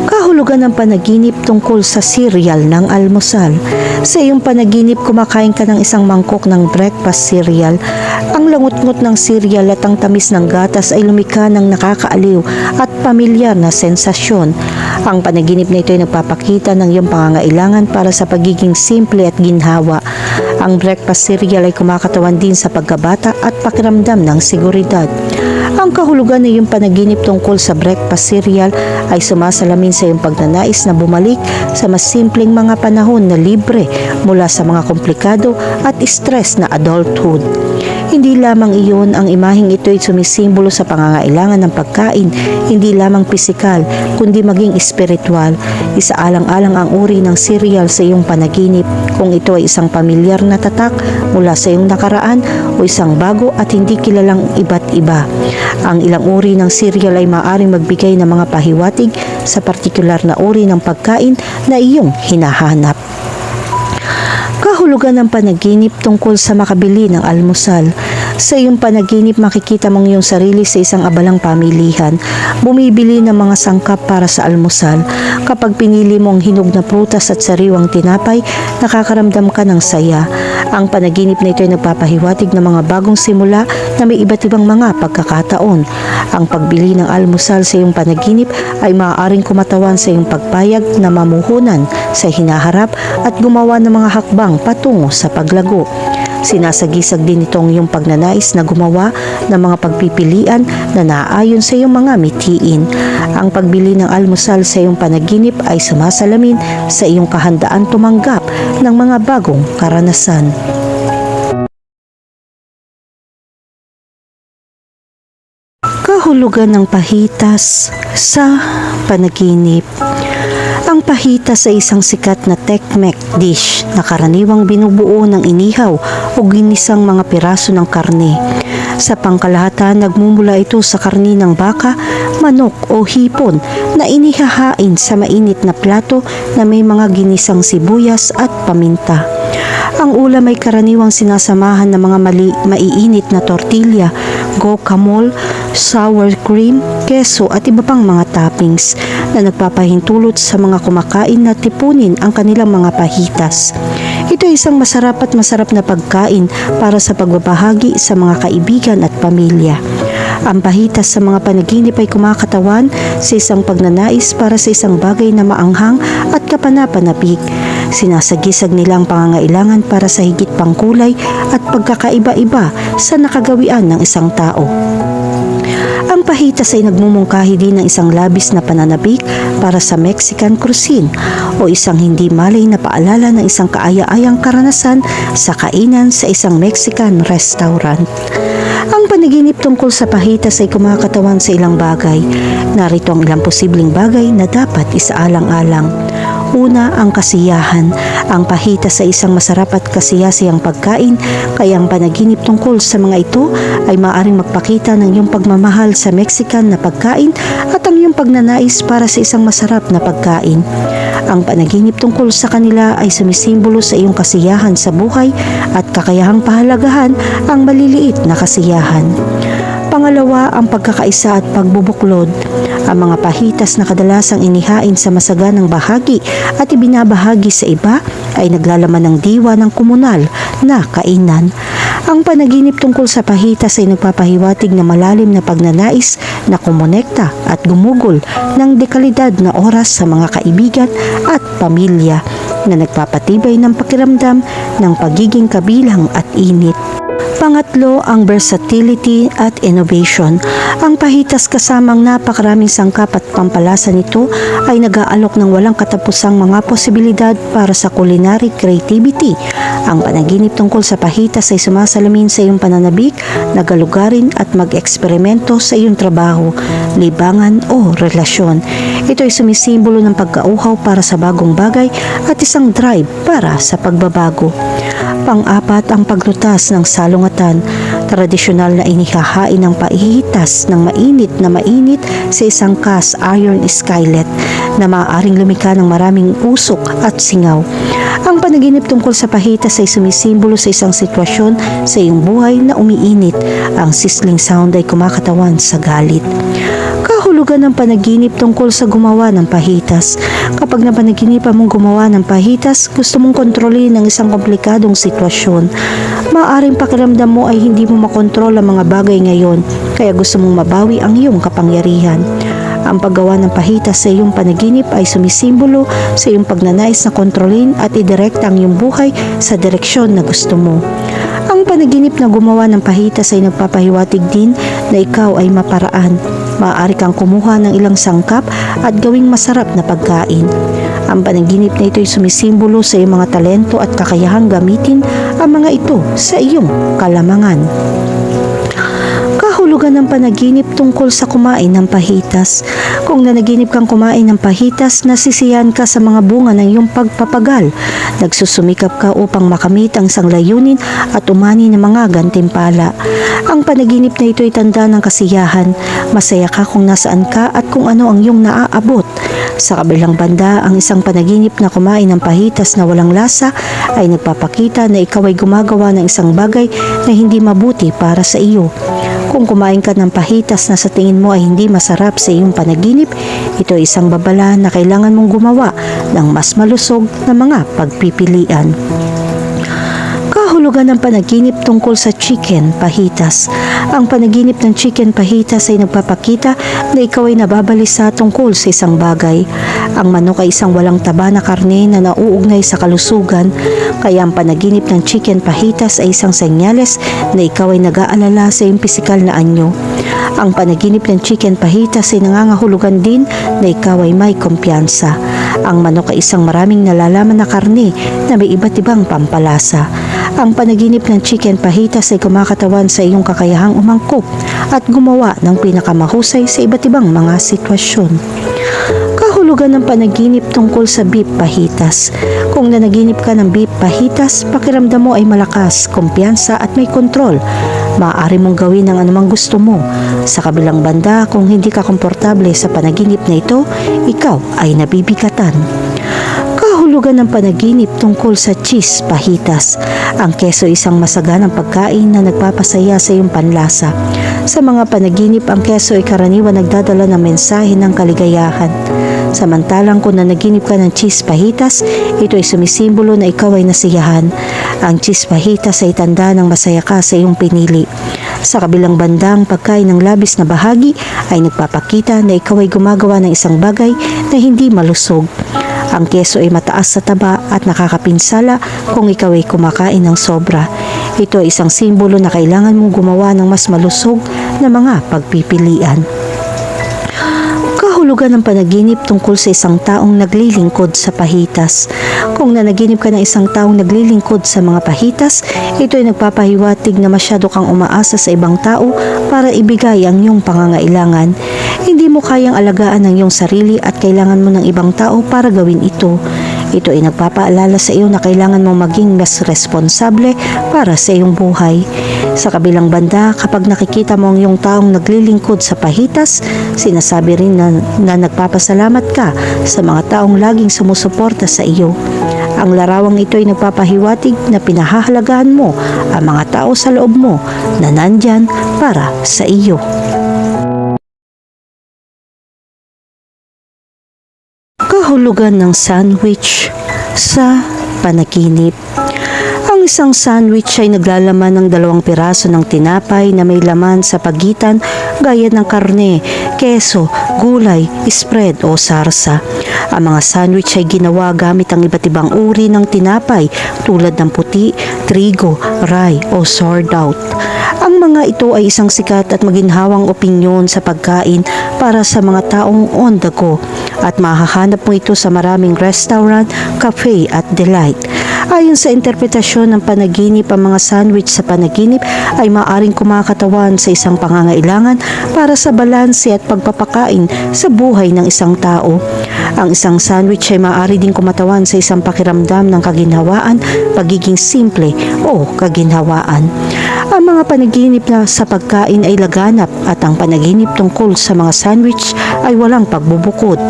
Kahulugan ng panaginip tungkol sa cereal ng almusal. Sa iyong panaginip, kumakain ka ng isang mangkok ng breakfast cereal. Ang langot-ngot ng cereal at ang tamis ng gatas ay lumikha ng nakakaaliw at pamilyar na sensasyon. Ang panaginip na ito ay nagpapakita ng iyong pangangailangan para sa pagiging simple at ginhawa. Ang breakfast cereal ay kumakatawan din sa pagkabata at pakiramdam ng seguridad. Ang kahulugan ng iyong panaginip tungkol sa breakfast cereal ay sumasalamin sa iyong pagnanais na bumalik sa mas simpleng mga panahon na libre mula sa mga komplikado at stress na adulthood. Hindi lamang iyon, ang imaheng ito ay sumisimbolo sa pangangailangan ng pagkain, hindi lamang pisikal, kundi maging espiritual. Isaalang-alang ang uri ng cereal sa iyong panaginip, kung ito ay isang pamilyar na tatak mula sa iyong nakaraan o isang bago at hindi kilalang iba't iba. Ang ilang uri ng cereal ay maaaring magbigay ng mga pahiwatig sa partikular na uri ng pagkain na iyong hinahanap. Kahulugan ng panaginip tungkol sa makabili ng almusal. Sa iyong panaginip, makikita mong iyong sarili sa isang abalang pamilihan, bumibili ng mga sangkap para sa almusal. Kapag pinili mo ang hinog na prutas at sariwang tinapay, nakakaramdam ka ng saya. Ang panaginip na ito ay nagpapahiwatig ng mga bagong simula na may iba't ibang mga pagkakataon. Ang pagbili ng almusal sa iyong panaginip ay maaaring kumatawan sa iyong pagpayag na mamuhunan sa hinaharap at gumawa ng mga hakbang patungo sa paglago. Sinasagisag din itong iyong pagnanais na gumawa ng mga pagpipilian na naaayon sa iyong mga mitiin. Ang pagbili ng almusal sa iyong panaginip ay sumasalamin sa iyong kahandaan tumanggap ng mga bagong karanasan. Kahulugan ng pahitas sa panaginip. Ang pahitas ay isang sikat na Tex-Mex dish na karaniwang binubuo ng inihaw o ginisang mga piraso ng karne. Sa pangkalahatan, nagmumula ito sa karni ng baka, manok o hipon na inihahain sa mainit na plato na may mga ginisang sibuyas at paminta. Ang ulam ay karaniwang sinasamahan ng mga maiinit na tortilla, guacamole, sour cream, keso at iba pang mga toppings na nagpapahintulot sa mga kumakain na tipunin ang kanilang mga pahitas. Ito ay isang masarap na pagkain para sa pagbabahagi sa mga kaibigan at pamilya. Ang pahitas sa mga panaginip ay kumakatawan sa isang pagnanais para sa isang bagay na maanghang at kapanapanabik. Sinasagisag nila ang pangangailangan para sa higit pang kulay at pagkakaiba-iba sa nakagawian ng isang tao. Ang pahitas ay nagmumungkahi din ng isang labis na pananabik para sa Mexican cuisine o isang hindi malay na paalala ng isang kaaya-ayang karanasan sa kainan sa isang Mexican restaurant. Ang panaginip tungkol sa pahitas ay kumakatawan sa ilang bagay. Narito ang ilang posibleng bagay na dapat isaalang-alang. Una, ang kasiyahan. Ang pahitas ay isang masarap at kasiyasiyang pagkain, kaya ang panaginip tungkol sa mga ito ay maaaring magpakita ng iyong pagmamahal sa Mexican na pagkain at ang iyong pagnanais para sa isang masarap na pagkain. Ang panaginip tungkol sa kanila ay sumisimbolo sa iyong kasiyahan sa buhay at kakayahang pahalagahan ang maliliit na kasiyahan. Pangalawa, ang pagkakaisa at pagbubuklod. Ang mga pahitas na kadalasang inihain sa masaganang bahagi at ibinabahagi sa iba ay naglalaman ng diwa ng komunal na kainan. Ang panaginip tungkol sa pahitas ay nagpapahiwatig na malalim na pagnanais na kumonekta at gumugol ng dekalidad na oras sa mga kaibigan at pamilya na nagpapatibay ng pakiramdam ng pagiging kabilang at init. Pangatlo, ang versatility at innovation. Ang pahitas kasamang napakaraming sangkap at pampalasa nito ay nag-aalok ng walang katapusang mga posibilidad para sa culinary creativity. Ang panaginip tungkol sa pahitas ay sumasalamin sa iyong pananabik, nagalugarin at mag-eksperimento sa iyong trabaho, libangan o relasyon. Ito ay sumisimbolo ng pagkauhaw para sa bagong bagay at isang drive para sa pagbabago. Pang-apat, ang paglutas ng salungatan. Tradisyonal na inihahain ng pahihitas ng mainit sa isang cast iron skillet na maaaring lumika ng maraming usok at singaw. Ang panaginip tungkol sa pahitas ay sumisimbolo sa isang sitwasyon sa iyong buhay na umiinit. Ang sizzling sound ay kumakatawan sa galit. Kahulugan ng panaginip tungkol sa gumawa ng pahitas. Kapag napanaginipan mong gumawa ng pahitas, gusto mong kontrolin ang isang komplikadong sitwasyon. Maaaring pakiramdam mo ay hindi mo makontrol ang mga bagay ngayon, kaya gusto mong mabawi ang iyong kapangyarihan. Ang paggawa ng pahitas sa iyong panaginip ay sumisimbolo sa iyong pagnanais na kontrolin at idirekta ang iyong buhay sa direksyon na gusto mo. Ang panaginip na gumawa ng pahitas ay nagpapahiwatig din na ikaw ay maparaan. Maaari kang kumuha ng ilang sangkap at gawing masarap na pagkain. Ang panaginip na ito ay sumisimbolo sa iyong mga talento at kakayahang gamitin ang mga ito sa iyong kalamangan. Kahulugan ng panaginip tungkol sa kumain ng pahitas. Kung nanaginip kang kumain ng pahitas, nasisiyahan ka sa mga bunga ng iyong pagpapagal. Nagsusumikap ka upang makamit ang isang layunin at umani ng mga gantimpala. Ang panaginip na ito ay tanda ng kasiyahan. Masaya ka kung nasaan ka at kung ano ang iyong naaabot. Sa kabilang banda, ang isang panaginip na kumain ng pahitas na walang lasa ay nagpapakita na ikaw ay gumagawa ng isang bagay na hindi mabuti para sa iyo. Kung kumain ka ng pahitas na sa tingin mo ay hindi masarap sa iyong panaginip, ito ay isang babala na kailangan mong gumawa ng mas malusog na mga pagpipilian. Kahulugan ng panaginip tungkol sa chicken pahitas. Ang panaginip ng chicken pahitas ay nagpapakita na ikaw ay nababalisa tungkol sa isang bagay. Ang manok ay isang walang taba na karne na nauugnay sa kalusugan, kaya ang panaginip ng chicken pahitas ay isang senyales na ikaw ay nag-aalala sa iyong pisikal na anyo. Ang panaginip ng chicken pahitas ay nangangahulugan din na ikaw ay may kumpiyansa. Ang manok ay isang maraming nalalaman na karne na may iba't ibang pampalasa. Ang panaginip ng chicken pahitas ay kumakatawan sa iyong kakayahang umangkop at gumawa ng pinakamahusay sa iba't ibang mga sitwasyon. Kahulugan ng panaginip tungkol sa beef pahitas. Kung nanaginip ka ng beef pahitas, pakiramdam mo ay malakas, kumpiyansa at may kontrol. Maaari mong gawin ang anumang gusto mo. Sa kabilang banda, kung hindi ka komportable sa panaginip na ito, ikaw ay nabibigatan. Kahulugan ng panaginip tungkol sa cheese pahitas. Ang keso ay isang masaganang pagkain na nagpapasaya sa iyong panlasa. Sa mga panaginip, ang keso ay karaniwan nagdadala ng mensahe ng kaligayahan. Samantalang kung nanaginip ka ng cheese pahitas, ito ay sumisimbolo na ikaw ay nasiyahan. Ang cheese pahitas ay tanda ng masaya ka sa iyong pinili. Sa kabilang bandang pagkain ng labis na bahagi ay nagpapakita na ikaw ay gumagawa ng isang bagay na hindi malusog. Ang keso ay mataas sa taba at nakakapinsala kung ikaw ay kumakain ng sobra. Ito ay isang simbolo na kailangan mong gumawa ng mas malusog na mga pagpipilian. Kahulugan ng panaginip tungkol sa isang taong naglilingkod sa pahitas. Kung nanaginip ka ng isang taong naglilingkod sa mga pahitas, ito ay nagpapahiwatig na masyado kang umaasa sa ibang tao para ibigay ang iyong pangangailangan. Hindi mo kayang alagaan ang iyong sarili at kailangan mo ng ibang tao para gawin ito. Ito ay nagpapaalala sa iyo na kailangan mong maging mas responsable para sa iyong buhay. Sa kabilang banda, kapag nakikita mo ang iyong taong naglilingkod sa pahitas, sinasabi rin na nagpapasalamat ka sa mga taong laging sumusuporta sa iyo. Ang larawang ito ay nagpapahiwatig na pinahahalagahan mo ang mga tao sa loob mo na nandyan para sa iyo. Kahulugan ng sandwich sa panaginip. Ang isang sandwich ay naglalaman ng 2 piraso ng tinapay na may laman sa pagitan gaya ng karne, keso, gulay, spread o sarsa. Ang mga sandwich ay ginawa gamit ang iba't ibang uri ng tinapay tulad ng puti, trigo, rye o sourdough. Ang mga ito ay isang sikat at maginhawang opinyon sa pagkain para sa mga taong on the go at mahahanap mo ito sa maraming restaurant, cafe at delight. Ayon sa interpretasyon ng panaginip, ang mga sandwich sa panaginip ay maaaring kumakatawan sa isang pangangailangan para sa balanse at pagpapakain sa buhay ng isang tao. Ang isang sandwich ay maaari din kumatawan sa isang pakiramdam ng kaginhawaan, pagiging simple o kaginhawaan. Ang mga panaginip na sa pagkain ay laganap at ang panaginip tungkol sa mga sandwich ay walang pagbubukod.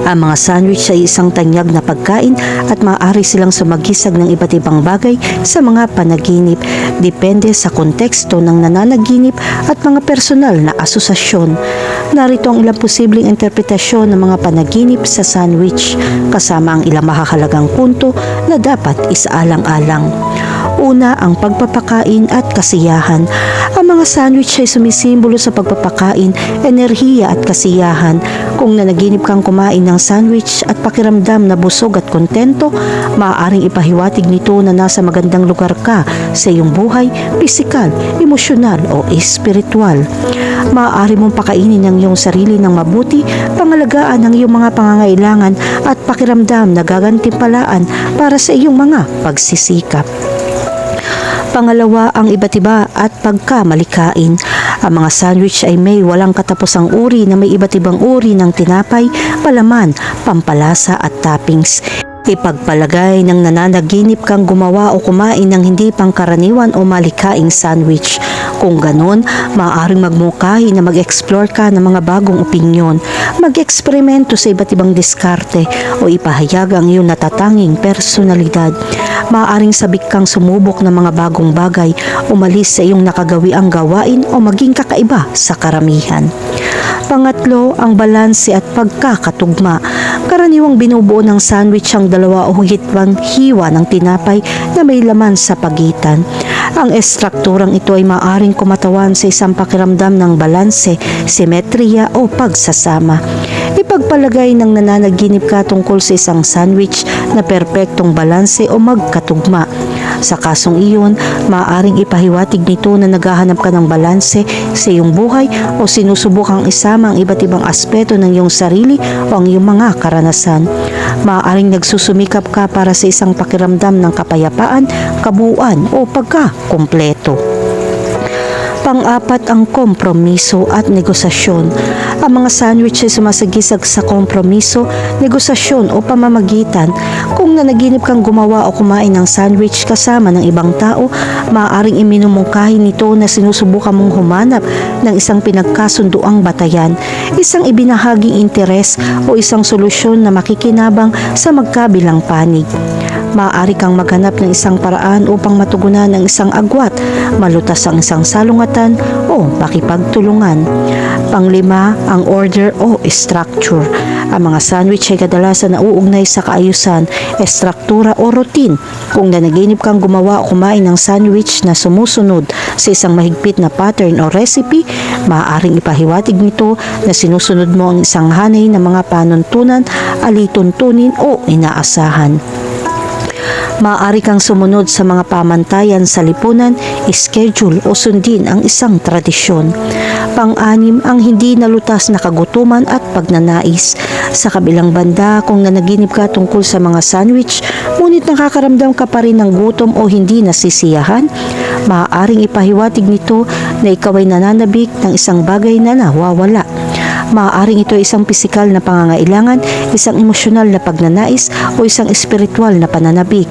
Ang mga sandwich ay isang tanyag na pagkain at maaari silang sumagisag ng iba't ibang bagay sa mga panaginip. Depende sa konteksto ng nananaginip at mga personal na asosasyon. Narito ang ilang posibleng interpretasyon ng mga panaginip sa sandwich, kasama ang ilang mahahalagang punto na dapat isaalang-alang. Una, ang pagpapakain at kasiyahan. Ang mga sandwich ay sumisimbolo sa pagpapakain, enerhiya at kasiyahan. Kung nanaginip kang kumain ng sandwich at pakiramdam na busog at kontento, maaaring ipahiwatig nito na nasa magandang lugar ka sa iyong buhay, pisikal, emosyonal o espiritual. Maaari mong pakainin ang iyong sarili ng mabuti, pangalagaan ang iyong mga pangangailangan at pakiramdam na gagantimpalaan para sa iyong mga pagsisikap. Pangalawa, ang iba't iba at pagkamalikain. Ang mga sandwich ay may walang katapusang uri na may iba't ibang uri ng tinapay, palaman, pampalasa at toppings. Ipagpalagay ng nananaginip kang gumawa o kumain ng hindi pangkaraniwan o malikaing sandwich. Kung ganon, maaaring magmungkahi na mag-explore ka ng mga bagong opinyon, mag-eksperimento sa iba't ibang diskarte o ipahayag ang iyong natatanging personalidad. Maaaring sabik kang sumubok ng mga bagong bagay, umalis sa iyong nakagawiang gawain o maging kakaiba sa karamihan. Pangatlo, ang balanse at pagkakatugma. Karaniwang binubuo ng sandwich ang dalawa o higit pang hiwa ng tinapay na may laman sa pagitan. Ang estrukturang ito ay maaaring kumatawan sa isang pakiramdam ng balanse, simetriya o pagsasama. Ipagpalagay ng nananaginip ka tungkol sa isang sandwich na perpektong balanse o magkatugma. Sa kasong iyon, maaaring ipahiwatig nito na naghahanap ka ng balanse sa iyong buhay o sinusubukang isama ang iba't ibang aspeto ng iyong sarili o ang iyong mga karanasan. Maaaring nagsusumikap ka para sa isang pakiramdam ng kapayapaan, kabuuan o pagkakumpleto. Pang-apat, ang kompromiso at negosasyon. Ang mga sandwich ay sumasagisag sa kompromiso, negosasyon o pamamagitan. Kung nanaginip kang gumawa o kumain ng sandwich kasama ng ibang tao, maaaring iminumungkahi nito na sinusubukan mong humanap ng isang pinagkasunduang batayan, isang ibinahaging interes o isang solusyon na makikinabang sa magkabilang panig. Maaari kang maghanap ng isang paraan upang matugunan ang isang agwat, malutas ang isang salungatan o makipagtulungan. Panglima, ang order o structure. Ang mga sandwich ay kadalasan nauugnay sa kaayusan, estruktura o routine. Kung nanaginip kang gumawa o kumain ng sandwich na sumusunod sa isang mahigpit na pattern o recipe, maaaring ipahiwatig nito na sinusunod mo ang isang hanay ng mga panuntunan, alituntunin o inaasahan. Maaari kang sumunod sa mga pamantayan sa lipunan, schedule o sundin ang isang tradisyon. Pang-anim, ang hindi nalutas na kagutuman at pagnanais. Sa kabilang banda, kung nanaginip ka tungkol sa mga sandwich, ngunit nakakaramdam ka pa rin ng gutom o hindi nasisiyahan, maaaring ipahiwatig nito na ikaw ay nananabik ng isang bagay na nawawala. Maaaring ito ay isang pisikal na pangangailangan, isang emosyonal na pagnanais o isang espiritual na pananabik.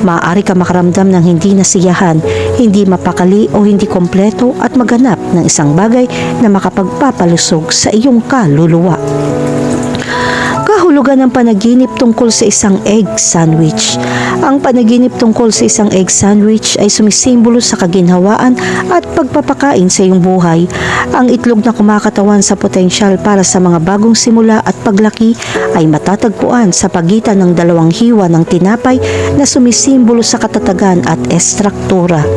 Maaari ka makaramdam ng hindi nasiyahan, hindi mapakali o hindi kompleto at maganap ng isang bagay na makapagpapalusog sa iyong kaluluwa. Kahulugan ng panaginip tungkol sa isang egg sandwich. Ang panaginip tungkol sa isang egg sandwich ay sumisimbolo sa kaginhawaan at pagpapakain sa iyong buhay. Ang itlog na kumakatawan sa potensyal para sa mga bagong simula at paglaki ay matatagpuan sa pagitan ng dalawang hiwa ng tinapay na sumisimbolo sa katatagan at estruktura.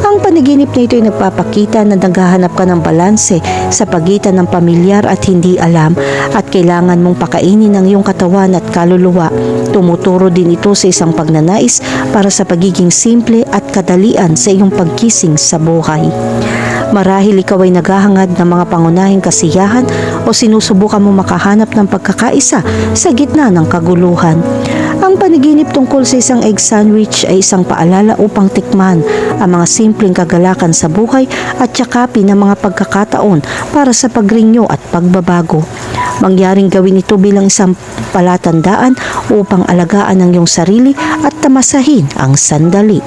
Ang panaginip na ito ay nagpapakita na naghahanap ka ng balanse sa pagitan ng pamilyar at hindi alam at kailangan mong pakainin ang iyong katawan at kaluluwa. Tumuturo din ito sa isang pagnanais para sa pagiging simple at kadalian sa iyong pagkising sa buhay. Marahil ikaw ay naghahangad ng mga pangunahing kasiyahan o sinusubukan mo makahanap ng pagkakaisa sa gitna ng kaguluhan. Ang Ang panaginip tungkol sa isang egg sandwich ay isang paalala upang tikman ang mga simpleng kagalakan sa buhay at yakapin ang mga pagkakataon para sa pagrinyo at pagbabago. Mangyaring gawin ito bilang isang palatandaan upang alagaan ang iyong sarili at tamasahin ang sandali.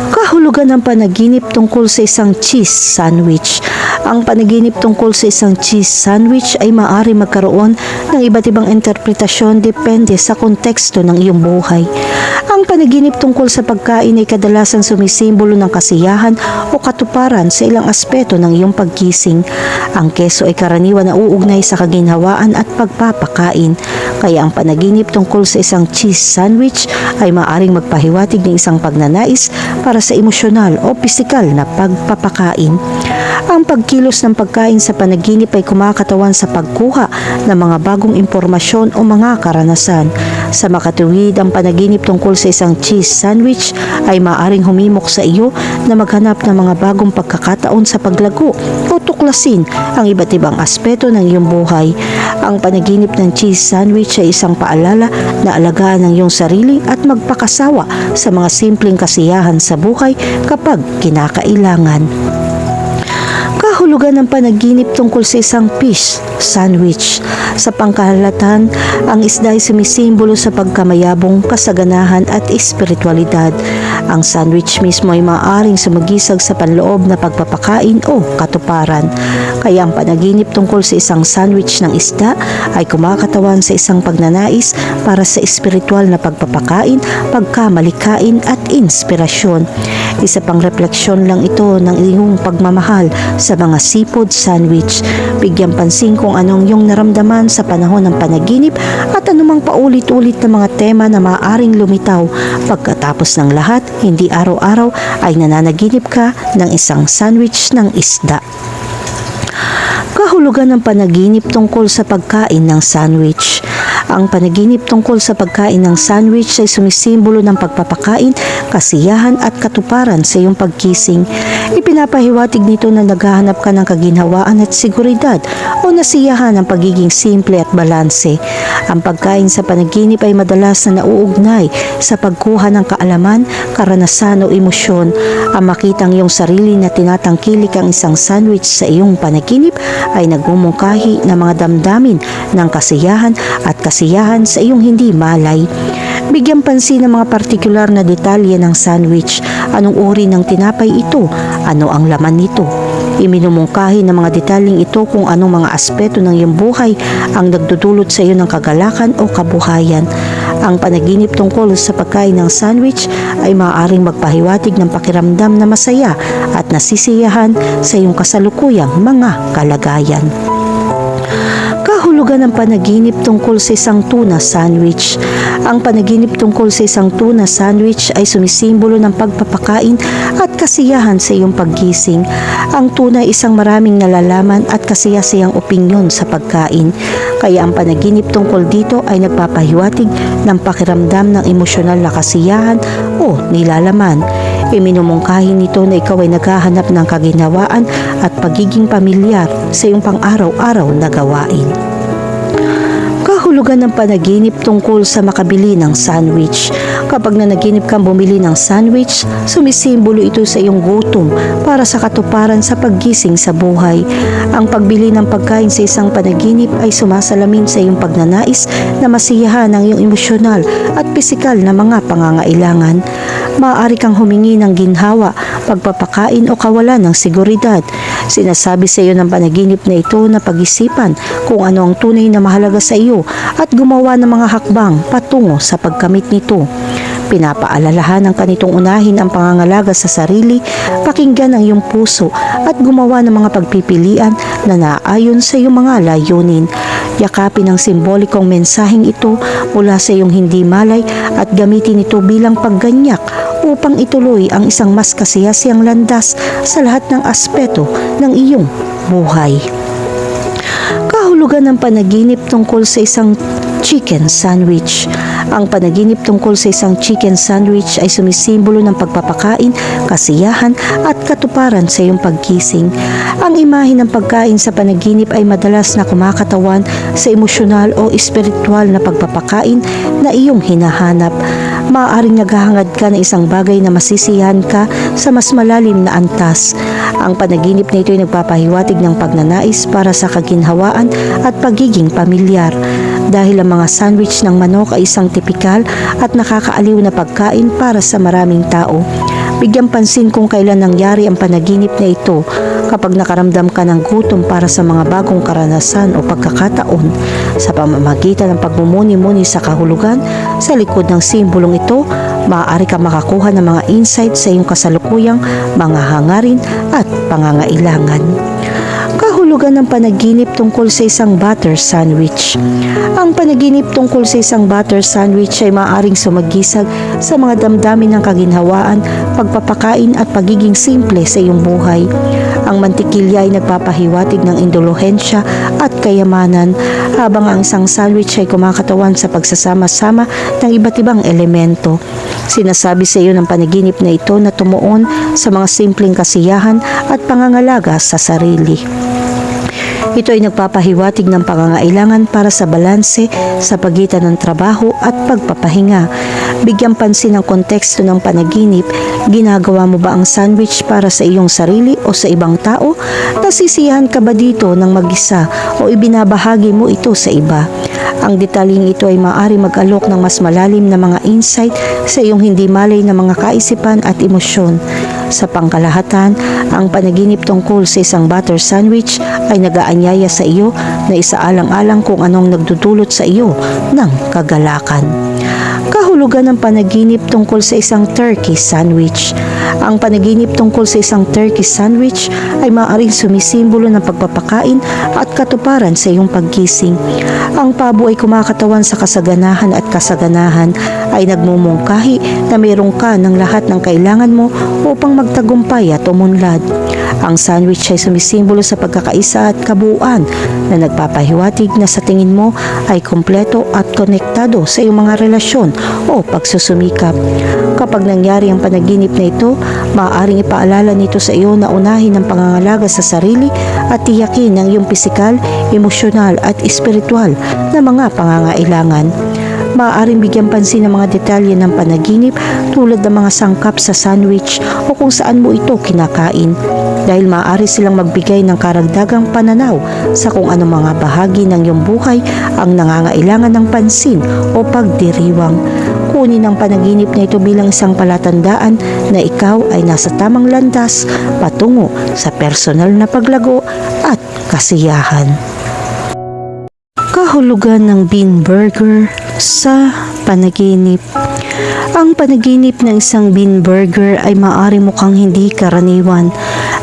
Kahulugan ng panaginip tungkol sa isang cheese sandwich. Ang panaginip tungkol sa isang cheese sandwich ay maaari magkaroon ng iba't ibang interpretasyon depende sa konteksto ng iyong buhay. Ang panaginip tungkol sa pagkain ay kadalasang sumisimbolo ng kasiyahan o katuparan sa ilang aspeto ng iyong paggising. Ang keso ay karaniwan na uugnay sa kaginhawaan at pagpapakain. Kaya ang panaginip tungkol sa isang cheese sandwich ay maaaring magpahiwatig ng isang pagnanais para sa emosyonal o pisikal na pagpapakain. Ang pagkilos ng pagkain sa panaginip ay kumakatawan sa pagkuha ng mga bagong impormasyon o mga karanasan. Sa makatuwid, ang panaginip tungkol sa isang cheese sandwich ay maaaring humimok sa iyo na maghanap ng mga bagong pagkakataon sa paglago o tuklasin ang iba't ibang aspeto ng iyong buhay. Ang panaginip ng cheese sandwich ay isang paalala na alagaan ang iyong sarili at magpakasawa sa mga simpleng kasiyahan sa buhay kapag kinakailangan. Kahulugan ng panaginip tungkol sa isang fish sandwich. Sa pangkahalatan, ang isda ay sumisimbolo sa pagkamayabong, kasaganahan at espiritualidad. Ang sandwich mismo ay maaaring sumagisag sa panloob na pagpapakain o katuparan. Kaya ang panaginip tungkol sa isang sandwich ng isda ay kumakatawan sa isang pagnanais para sa espiritual na pagpapakain, pagkamalikain at inspirasyon. Isa pang refleksyon lang ito ng iyong pagmamahal sa mga seafood sandwich. Bigyan pansin kung anong iyong naramdaman sa panahon ng panaginip at anumang paulit-ulit na mga tema na maaaring lumitaw. Pagkatapos ng lahat, hindi araw-araw ay nananaginip ka ng isang sandwich ng isda. Kahulugan ng panaginip tungkol sa pagkain ng sandwich. Ang panaginip tungkol sa pagkain ng sandwich ay sumisimbolo ng pagpapakain, kasiyahan at katuparan sa iyong pagkising. Ipinapahiwatig nito na naghahanap ka ng kaginhawaan at seguridad o nasiyahan ng pagiging simple at balanse. Ang pagkain sa panaginip ay madalas na nauugnay sa pagkuha ng kaalaman, karanasan o emosyon. Ang makitang iyong sarili na tinatangkilik ang isang sandwich sa iyong panaginip ay nagmumungkahi ng mga damdamin ng kasiyahan at kasiyahan sa iyong hindi malay. Bigyan pansin ng mga partikular na detalye ng sandwich. Anong uri ng tinapay ito? Ano ang laman nito? Iminumungkahi ng mga detalyeng ito kung anong mga aspeto ng iyong buhay ang nagdudulot sa iyo ng kagalakan o kabuhayan. Ang panaginip tungkol sa pagkain ng sandwich ay maaaring magpahiwatig ng pakiramdam na masaya at nasisiyahan sa iyong kasalukuyang mga kalagayan. Kahulugan ng panaginip tungkol sa isang tuna sandwich. Ang panaginip tungkol sa isang tuna sandwich ay sumisimbolo ng pagpapakain at kasiyahan sa iyong paggising. Ang tuna ay isang maraming nalalaman at kasiyasiyang opinyon sa pagkain. Kaya ang panaginip tungkol dito ay nagpapahiwatig ng pakiramdam ng emosyonal na kasiyahan o nilalaman. Iminumungkahi nito na ikaw ay naghahanap ng kaginhawaan at pagiging pamilyar sa iyong pang-araw-araw na gawain. Kahulugan ng panaginip tungkol sa makabili ng sandwich. Kapag nanaginip kang bumili ng sandwich, sumisimbolo ito sa iyong gutom para sa katuparan sa paggising sa buhay. Ang pagbili ng pagkain sa isang panaginip ay sumasalamin sa iyong pagnanais na masiyahan ang iyong emosyonal at pisikal na mga pangangailangan. Maaari kang humingi ng ginhawa, pagpapakain o kawalan ng seguridad. Sinasabi sa iyo ng panaginip na ito na pag-isipan kung ano ang tunay na mahalaga sa iyo at gumawa ng mga hakbang patungo sa pagkamit nito. Pinapaalalahanan ka nitong unahin ang pangangalaga sa sarili, pakinggan ang iyong puso at gumawa ng mga pagpipilian na naayon sa iyong mga layunin. Yakapin ang simbolikong mensaheng ito mula sa iyong hindi malay at gamitin ito bilang pagganyak upang ituloy ang isang mas kasiyasiyang landas sa lahat ng aspeto ng iyong buhay. Kahulugan ng panaginip tungkol sa isang chicken sandwich. Ang panaginip tungkol sa isang chicken sandwich ay sumisimbolo ng pagpapakain, kasiyahan at katuparan sa iyong paggising. Ang imahe ng pagkain sa panaginip ay madalas na kumakatawan sa emosyonal o espiritual na pagpapakain na iyong hinahanap. Maaaring naghahangad ka ng isang bagay na masisiyahan ka sa mas malalim na antas. Ang panaginip na ito ay nagpapahiwatig ng pagnanais para sa kaginhawaan at pagiging pamilyar. Dahil ang mga sandwich ng manok ay isang tipikal at nakakaaliw na pagkain para sa maraming tao. Bigyang pansin kung kailan nangyari ang panaginip na ito kapag nakaramdam ka ng gutom para sa mga bagong karanasan o pagkakataon. Sa pamamagitan ng pagmumuni-muni sa kahulugan, sa likod ng simbolong ito, maaari ka makakuha ng mga insight sa iyong kasalukuyang mga hangarin at pangangailangan. Kahulugan ng panaginip tungkol sa isang butter sandwich. Ang panaginip tungkol sa isang butter sandwich ay maaaring sumagisag sa mga damdamin ng kaginhawaan, pagpapakain at pagiging simple sa iyong buhay. Ang mantikilya ay nagpapahiwatig ng indulhensya at kayamanan, habang ang isang sandwich ay kumakatawan sa pagsasama-sama ng iba't ibang elemento. Sinasabi sa iyo ng panaginip na ito na tumuon sa mga simpleng kasiyahan at pangangalaga sa sarili. Ito ay nagpapahiwatig ng pangangailangan para sa balanse sa pagitan ng trabaho at pagpapahinga. Bigyang pansin ang konteksto ng panaginip. Ginagawa mo ba ang sandwich para sa iyong sarili o sa ibang tao? Nasisiyahan ka ba dito ng mag-isa o ibinabahagi mo ito sa iba? Ang detalyeng ito ay maaari mag-alok ng mas malalim na mga insight sa iyong hindi malay na mga kaisipan at emosyon. Sa pangkalahatan, ang panaginip tungkol sa isang butter sandwich ay nag-aanyaya sa iyo na isaalang-alang kung anong nagdudulot sa iyo ng kagalakan. Kahulugan ng panaginip tungkol sa isang turkey sandwich. Ang panaginip tungkol sa isang turkey sandwich ay maaaring sumisimbolo ng pagpapakain at katuparan sa iyong paggising. Ang pabo ay kumakatawan sa kasaganahan at kasaganahan ay nagmumungkahi na mayroon ka ng lahat ng kailangan mo upang magtagumpay at umunlad. Ang sandwich ay sumisimbolo sa pagkakaisa at kabuuan na nagpapahiwatig na sa tingin mo ay kumpleto at konektado sa iyong mga relasyon o pagsusumikap. Kapag nangyari ang panaginip na ito, maaaring ipaalala nito sa iyo na unahin ang pangangalaga sa sarili at tiyakin ang iyong pisikal, emosyonal at espiritual na mga pangangailangan. Maaaring bigyan pansin ng mga detalye ng panaginip tulad ng mga sangkap sa sandwich o kung saan mo ito kinakain, dahil maaari silang magbigay ng karagdagang pananaw sa kung anong mga bahagi ng iyong buhay ang nangangailangan ng pansin o pagdiriwang. Kunin ang panaginip na ito bilang isang palatandaan na ikaw ay nasa tamang landas patungo sa personal na paglago at kasiyahan. Kahulugan ng bean burger sa panaginip. Ang panaginip ng isang bean burger ay maaari mukhang hindi karaniwan.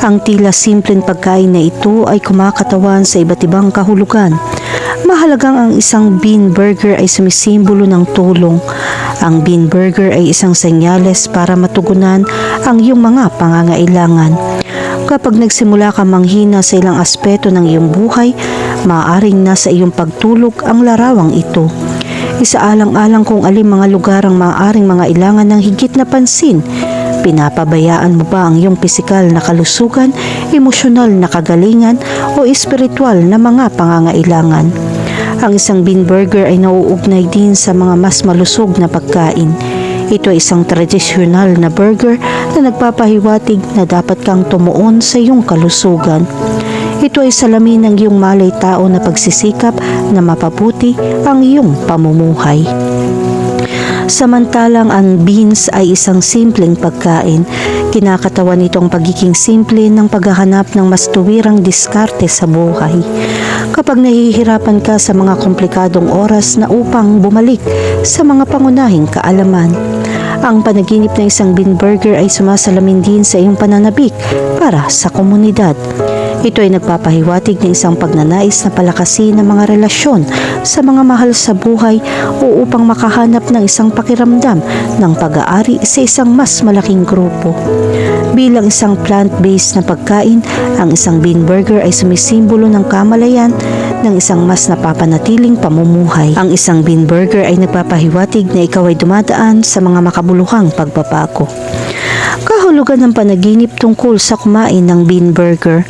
Ang tila simpleng pagkain na ito ay kumakatawan sa iba't ibang kahulugan. Mahalagang ang isang bean burger ay sumisimbolo ng tulong. Ang bean burger ay isang senyales para matugunan ang iyong mga pangangailangan. Kapag nagsimula ka manghina sa ilang aspeto ng iyong buhay, maaaring nasa iyong pagtulog ang larawang ito. Isaalang-alang kung alin mga lugar ang maaaring mangailangan ng higit na pansin. Pinapabayaan mo ba ang iyong pisikal na kalusugan, emosyonal na kagalingan o espiritual na mga pangangailangan? Ang isang bean burger ay nauugnay din sa mga mas malusog na pagkain. Ito ay isang tradisyonal na burger na nagpapahiwatig na dapat kang tumuon sa iyong kalusugan. Ito ay salamin ng iyong malay tao na pagsisikap na mapabuti ang iyong pamumuhay. Samantalang ang beans ay isang simpleng pagkain, kinakatawan nitong pagiging simple ng paghahanap ng mas tuwirang diskarte sa buhay. Kapag nahihirapan ka sa mga komplikadong oras na upang bumalik sa mga pangunahing kaalaman, Ang panaginip ng isang bean burger ay sumasalamin din sa iyong pananabik para sa komunidad. Ito ay nagpapahiwatig ng isang pagnanais na palakasin ang mga relasyon sa mga mahal sa buhay o upang makahanap ng isang pakiramdam ng pag-aari sa isang mas malaking grupo. Bilang isang plant-based na pagkain, ang isang bean burger ay sumisimbolo ng kamalayan ng isang mas napapanatiling pamumuhay. Ang isang bean burger ay nagpapahiwatig na ikaw ay dumadaan sa mga makabuluhang pagbabago. Kahulugan ng panaginip tungkol sa kumain ng bean burger.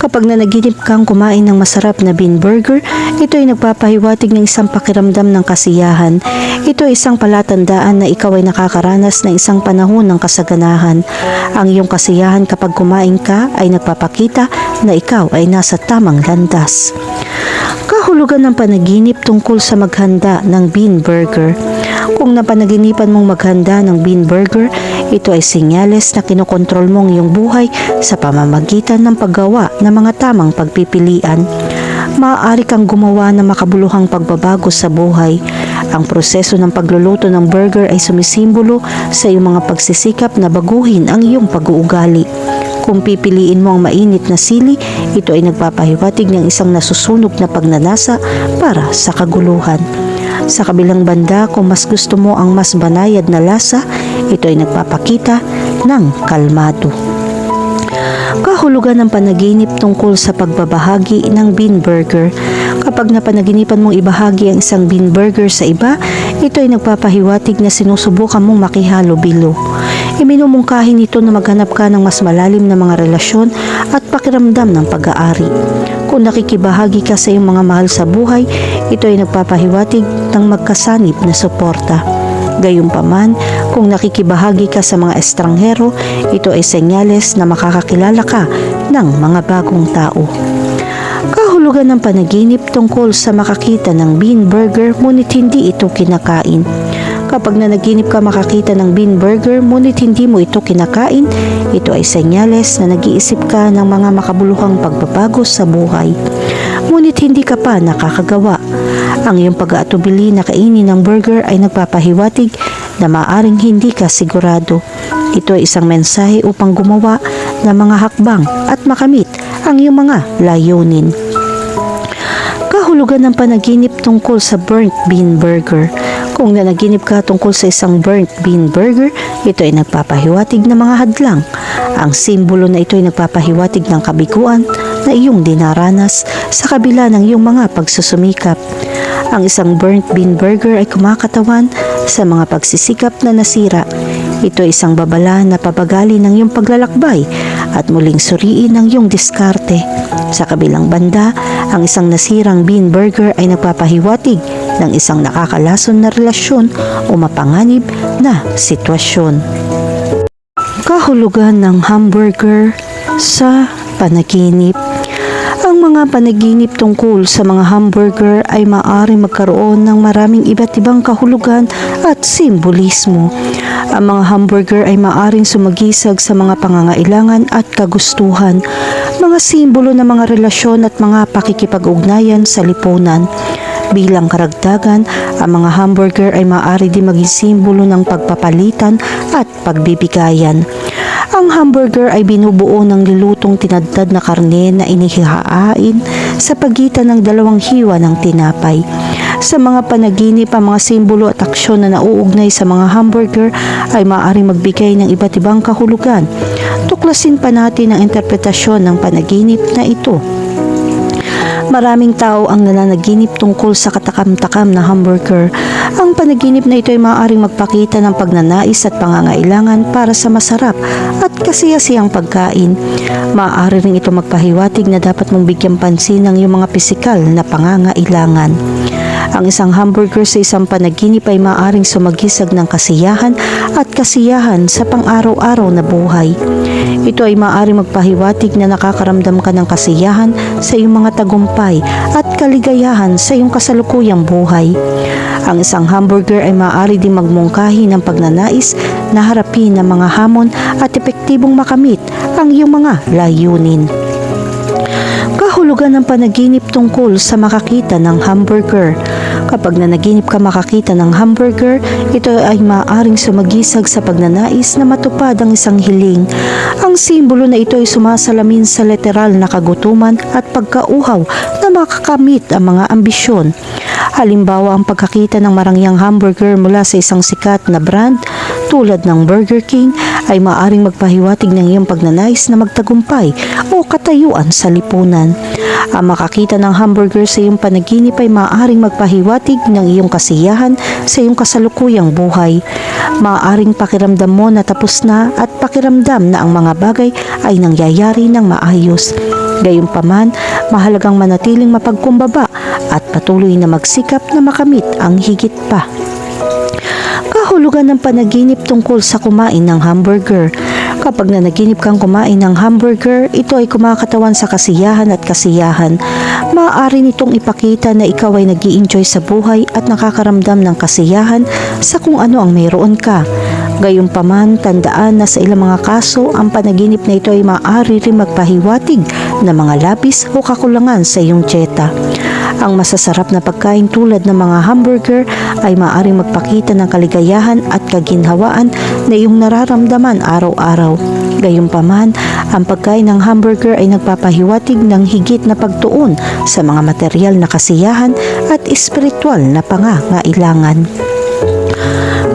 Kapag nanaginip kang kumain ng masarap na bean burger, ito ay nagpapahiwatig ng isang pakiramdam ng kasiyahan. Ito ay isang palatandaan na ikaw ay nakakaranas ng isang panahon ng kasaganahan. Ang iyong kasiyahan kapag kumain ka ay nagpapakita na ikaw ay nasa tamang landas. Kahulugan ng panaginip tungkol sa maghanda ng bean burger. Kung napanaginipan mong maghanda ng bean burger, ito ay senyales na kinokontrol mong iyong buhay sa pamamagitan ng paggawa ng mga tamang pagpipilian. Maaari kang gumawa ng makabuluhang pagbabago sa buhay. Ang proseso ng pagluluto ng burger ay sumisimbolo sa iyong mga pagsisikap na baguhin ang iyong pag-uugali. Kung pipiliin mo ang mainit na sili, ito ay nagpapahiwatig ng isang nasusunog na pagnanasa para sa kaguluhan. Sa kabilang banda, kung mas gusto mo ang mas banayad na lasa, ito ay nagpapakita ng kalmado. Kahulugan ng panaginip tungkol sa pagbabahagi ng bean burger. Kapag napanaginipan mong ibahagi ang isang bean burger sa iba, ito ay nagpapahiwatig na sinusubukan mong makihalo-bilo. Iminumungkahi nito na maghanap ka ng mas malalim na mga relasyon at pakiramdam ng pag-aari. Kung nakikibahagi ka sa iyong mga mahal sa buhay, ito ay nagpapahiwatig ng magkasanib na suporta. Gayunpaman, kung nakikibahagi ka sa mga estranghero, ito ay senyales na makakakilala ka ng mga bagong tao. Kahulugan ng panaginip tungkol sa makakita ng bean burger ngunit hindi ito kinakain. Kapag nanaginip ka makakita ng bean burger ngunit hindi mo ito kinakain, ito ay senyales na nag-iisip ka ng mga makabuluhang pagbabago sa buhay. Ngunit hindi ka pa nakakagawa. Ang iyong pag-aatubili na kainin ng burger ay nagpapahiwatig na maaring hindi ka sigurado. Ito ay isang mensahe upang gumawa ng mga hakbang at makamit ang iyong mga layunin. Kahulugan ng panaginip tungkol sa burnt bean burger. Kung nanaginip ka tungkol sa isang burnt bean burger, ito ay nagpapahiwatig ng mga hadlang. Ang simbolo na ito ay nagpapahiwatig ng kabiguan na iyong dinaranas sa kabila ng iyong mga pagsusumikap. Ang isang burnt bean burger ay kumakatawan sa mga pagsisikap na nasira. Ito ay isang babala na papagali ng iyong paglalakbay at muling suriin ang iyong diskarte. Sa kabilang banda, ang isang nasirang bean burger ay nagpapahiwatig ng isang nakakalason na relasyon o mapanganib na sitwasyon. Kahulugan ng hamburger sa panaginip. Ang mga panaginip tungkol sa mga hamburger ay maaaring magkaroon ng maraming iba't ibang kahulugan at simbolismo. Ang mga hamburger ay maaaring sumagisag sa mga pangangailangan at kagustuhan, mga simbolo ng mga relasyon at mga pakikipag-ugnayan sa lipunan. Bilang karagdagan, ang mga hamburger ay maaari din maging simbolo ng pagpapalitan at pagbibigayan. Ang hamburger ay binubuo ng nilutong tinadtad na karne na inihahain sa pagitan ng dalawang hiwa ng tinapay. Sa mga panaginip, ang mga simbolo at aksyon na nauugnay sa mga hamburger ay maaaring magbigay ng iba't ibang kahulugan. Tuklasin pa natin ang interpretasyon ng panaginip na ito. Maraming tao ang nananaginip tungkol sa katakam-takam na hamburger. Ang panaginip na ito ay maaaring magpakita ng pagnanais at pangangailangan para sa masarap at kasiyasiyang pagkain. Maaari rin ito magpahiwatig na dapat mong bigyan pansin ng iyong mga pisikal na pangangailangan. Ang isang hamburger sa isang panaginip ay maaaring sumagisag ng kasiyahan at kasiyahan sa pang-araw-araw na buhay. Ito ay maaaring magpahiwatig na nakakaramdam ka ng kasiyahan sa iyong mga tagumpay at kaligayahan sa iyong kasalukuyang buhay. Ang isang hamburger ay maaari din magmungkahi ng pagnanais na harapin ang mga hamon at epektibong makamit ang iyong mga layunin. Kahulugan ng panaginip tungkol sa makakita ng hamburger. Kapag nanaginip ka makakita ng hamburger, ito ay maaaring sumagisag sa pagnanais na matupad ang isang hiling. Ang simbolo na ito ay sumasalamin sa literal na kagutuman at pagkauhaw na makakamit ang mga ambisyon. Halimbawa, ang pagkakita ng marangyang hamburger mula sa isang sikat na brand tulad ng Burger King ay maaaring magpahiwatig ng iyong pagnanais na magtagumpay o katayuan sa lipunan. Ang makakita ng hamburger sa iyong panaginip ay maaaring magpahiwatig ng iyong kasiyahan sa iyong kasalukuyang buhay. Maaaring pakiramdam mo na tapos na at pakiramdam na ang mga bagay ay nangyayari ng maayos. Gayunpaman, mahalagang manatiling mapagkumbaba at patuloy na magsikap na makamit ang higit pa. Kahulugan ng panaginip tungkol sa kumain ng hamburger. Kapag nanaginip kang kumain ng hamburger, ito ay kumakatawan sa kasiyahan at kasiyahan. Maaari nitong ipakita na ikaw ay nag-i-enjoy sa buhay at nakakaramdam ng kasiyahan sa kung ano ang mayroon ka. Gayunpaman, tandaan na sa ilang mga kaso, ang panaginip na ito ay maaari rin magpahiwatig ng mga labis o kakulangan sa iyong dieta. Ang masasarap na pagkain tulad ng mga hamburger ay maaaring magpakita ng kaligayahan at kaginhawaan na iyong nararamdaman araw-araw. Gayunpaman, ang pagkain ng hamburger ay nagpapahiwatig ng higit na pagtuon sa mga material na kasiyahan at espiritual na pangangailangan.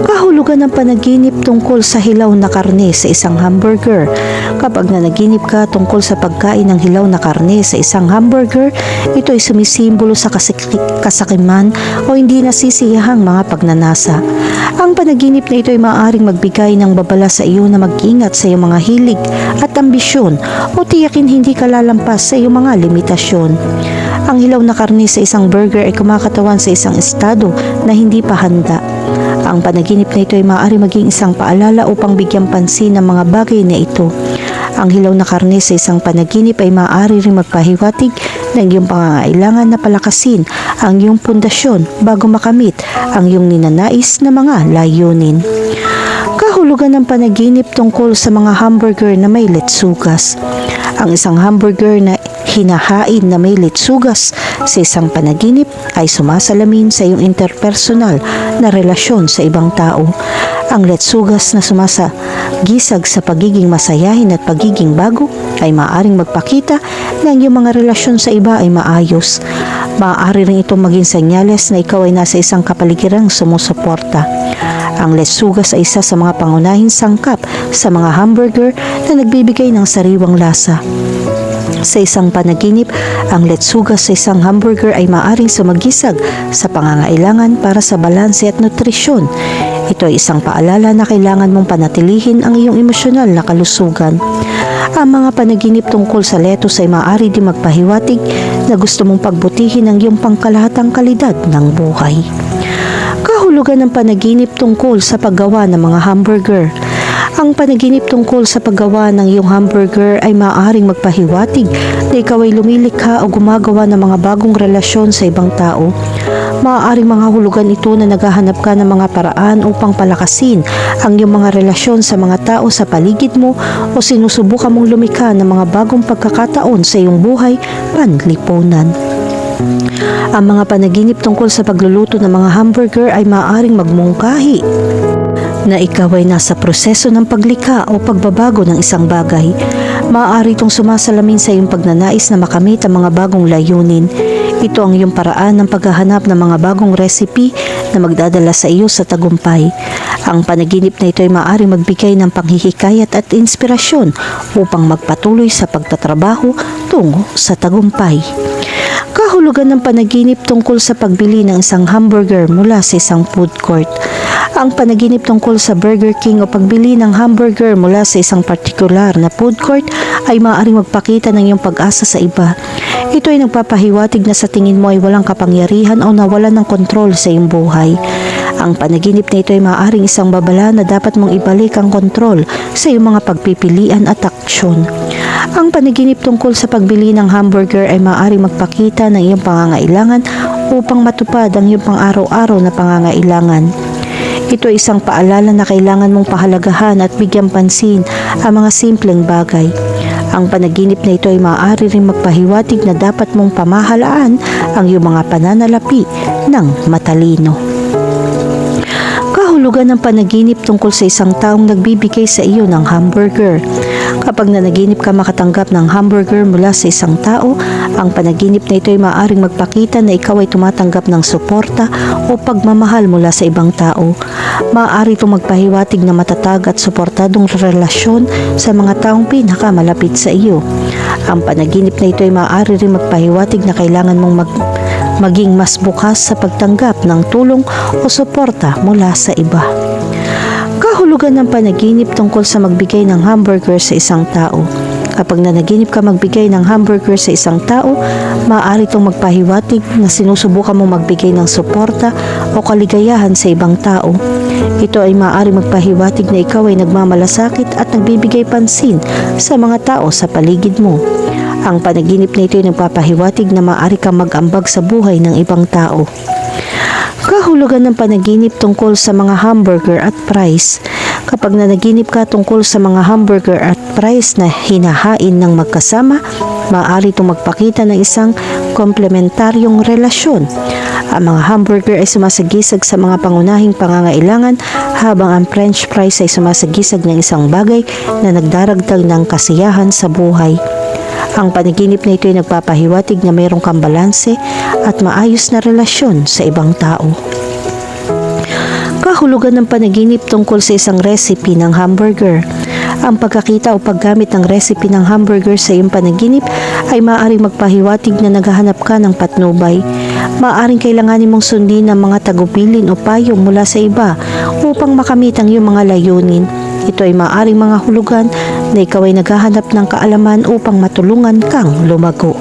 Kahulugan ng panaginip tungkol sa hilaw na karne sa isang hamburger. Kapag nanaginip ka tungkol sa pagkain ng hilaw na karne sa isang hamburger, ito ay sumisimbolo sa kasakiman o hindi nasisiyahang mga pagnanasa. Ang panaginip na ito ay maaaring magbigay ng babala sa iyo na mag-ingat sa iyong mga hilig at ambisyon o tiyakin hindi ka lalampas sa iyong mga limitasyon. Ang hilaw na karne sa isang burger ay kumakatawan sa isang estado na hindi pa handa. Ang panaginip na ito ay maaari maging isang paalala upang bigyan pansin ng mga bagay na ito. Ang hilaw na karne sa isang panaginip ay maaari rin magpahiwatig ng iyong pangangailangan na palakasin ang iyong pundasyon bago makamit ang iyong ninanais na mga layunin. Kahulugan ng panaginip tungkol sa mga hamburger na may letsugas. Ang isang hamburger na hinahain na may letsugas sa isang panaginip ay sumasalamin sa iyong interpersonal na relasyon sa ibang tao. Ang letsugas na sumasagisag sa pagiging masayahin at pagiging bago ay maaaring magpakita na ang iyong mga relasyon sa iba ay maayos. Maaari rin itong maging senyales na ikaw ay nasa isang kapaligirang sumusuporta. Ang letsugas ay isa sa mga pangunahing sangkap sa mga hamburger na nagbibigay ng sariwang lasa. Sa isang panaginip, ang letsugas sa isang hamburger ay maaaring sumagisag sa pangangailangan para sa balanse at nutrisyon. Ito ay isang paalala na kailangan mong panatilihin ang iyong emosyonal na kalusugan. Ang mga panaginip tungkol sa lettuce ay maaari din magpahiwatig na gusto mong pagbutihin ang iyong pangkalahatang kalidad ng buhay. Kahulugan ng panaginip tungkol sa paggawa ng mga hamburger. Ang panaginip tungkol sa paggawa ng iyong hamburger ay maaaring magpahiwatig na ikaw ay lumilikha o gumagawa ng mga bagong relasyon sa ibang tao. Maaaring mga hulugan ito na naghahanap ka ng mga paraan upang palakasin ang iyong mga relasyon sa mga tao sa paligid mo o sinusubukan mong lumikha ng mga bagong pagkakataon sa iyong buhay panlipunan. Ang mga panaginip tungkol sa pagluluto ng mga hamburger ay maaaring magmungkahi na ikaw ay nasa proseso ng paglikha o pagbabago ng isang bagay. Maaari itong sumasalamin sa iyong pagnanais na makamit ang mga bagong layunin. Ito ang iyong paraan ng paghahanap ng mga bagong recipe na magdadala sa iyo sa tagumpay. Ang panaginip na ito ay maaari magbigay ng panghihikayat at inspirasyon upang magpatuloy sa pagtatrabaho tungo sa tagumpay. Kahulugan ng panaginip tungkol sa pagbili ng isang hamburger mula sa isang food court. Ang panaginip tungkol sa Burger King o pagbili ng hamburger mula sa isang partikular na food court ay maaaring magpakita ng iyong pag-asa sa iba. Ito ay nagpapahiwatig na sa tingin mo ay walang kapangyarihan o nawalan ng kontrol sa iyong buhay. Ang panaginip na ito ay maaaring isang babala na dapat mong ibalik ang kontrol sa iyong mga pagpipilian at aksyon. Ang panaginip tungkol sa pagbili ng hamburger ay maaaring magpakita ng iyong pangangailangan upang matupad ang iyong pang-araw-araw na pangangailangan. Ito ay isang paalala na kailangan mong pahalagahan at bigyan pansin ang mga simpleng bagay. Ang panaginip na ito ay maaari rin magpahiwatig na dapat mong pamahalaan ang iyong mga pananalapi ng matalino. Kahulugan ng panaginip tungkol sa isang taong nagbibigay sa iyo ng hamburger. Kapag nanaginip ka makatanggap ng hamburger mula sa isang tao, ang panaginip na ito ay maaaring magpakita na ikaw ay tumatanggap ng suporta o pagmamahal mula sa ibang tao. Maaari itong magpahiwatig na matatag at suportadong relasyon sa mga taong pinakamalapit sa iyo. Ang panaginip na ito ay maaari rin magpahiwatig na kailangan mong maging mas bukas sa pagtanggap ng tulong o suporta mula sa iba. Kahulugan ng panaginip tungkol sa magbigay ng hamburger sa isang tao. Kapag nanaginip ka magbigay ng hamburger sa isang tao, maaari itong magpahiwatig na sinusubukan mong magbigay ng suporta o kaligayahan sa ibang tao. Ito ay maaari magpahiwatig na ikaw ay nagmamalasakit at nagbibigay pansin sa mga tao sa paligid mo. Ang panaginip na ito ay nagpapahiwatig na maaari kang mag-ambag sa buhay ng ibang tao. Kahulugan ng panaginip tungkol sa mga hamburger at fries. Kapag nanaginip ka tungkol sa mga hamburger at fries na hinahain ng magkasama, maaari itong magpakita ng isang komplementaryong relasyon. Ang mga hamburger ay sumasagisag sa mga pangunahing pangangailangan habang ang french fries ay sumasagisag ng isang bagay na nagdaragdag ng kasiyahan sa buhay. Ang panaginip na ito ay nagpapahiwatig na mayroong kang balanse at maayos na relasyon sa ibang tao. Kahulugan ng panaginip tungkol sa isang recipe ng hamburger. Ang pagkakita o paggamit ng recipe ng hamburger sa iyong panaginip ay maaaring magpahiwatig na naghahanap ka ng patnubay. Maaaring kailanganin mong sundin ang mga tagubilin o payo mula sa iba upang makamit ang iyong mga layunin. Ito ay maaaring mga hulugan na ikaw ay naghahanap ng kaalaman upang matulungan kang lumago.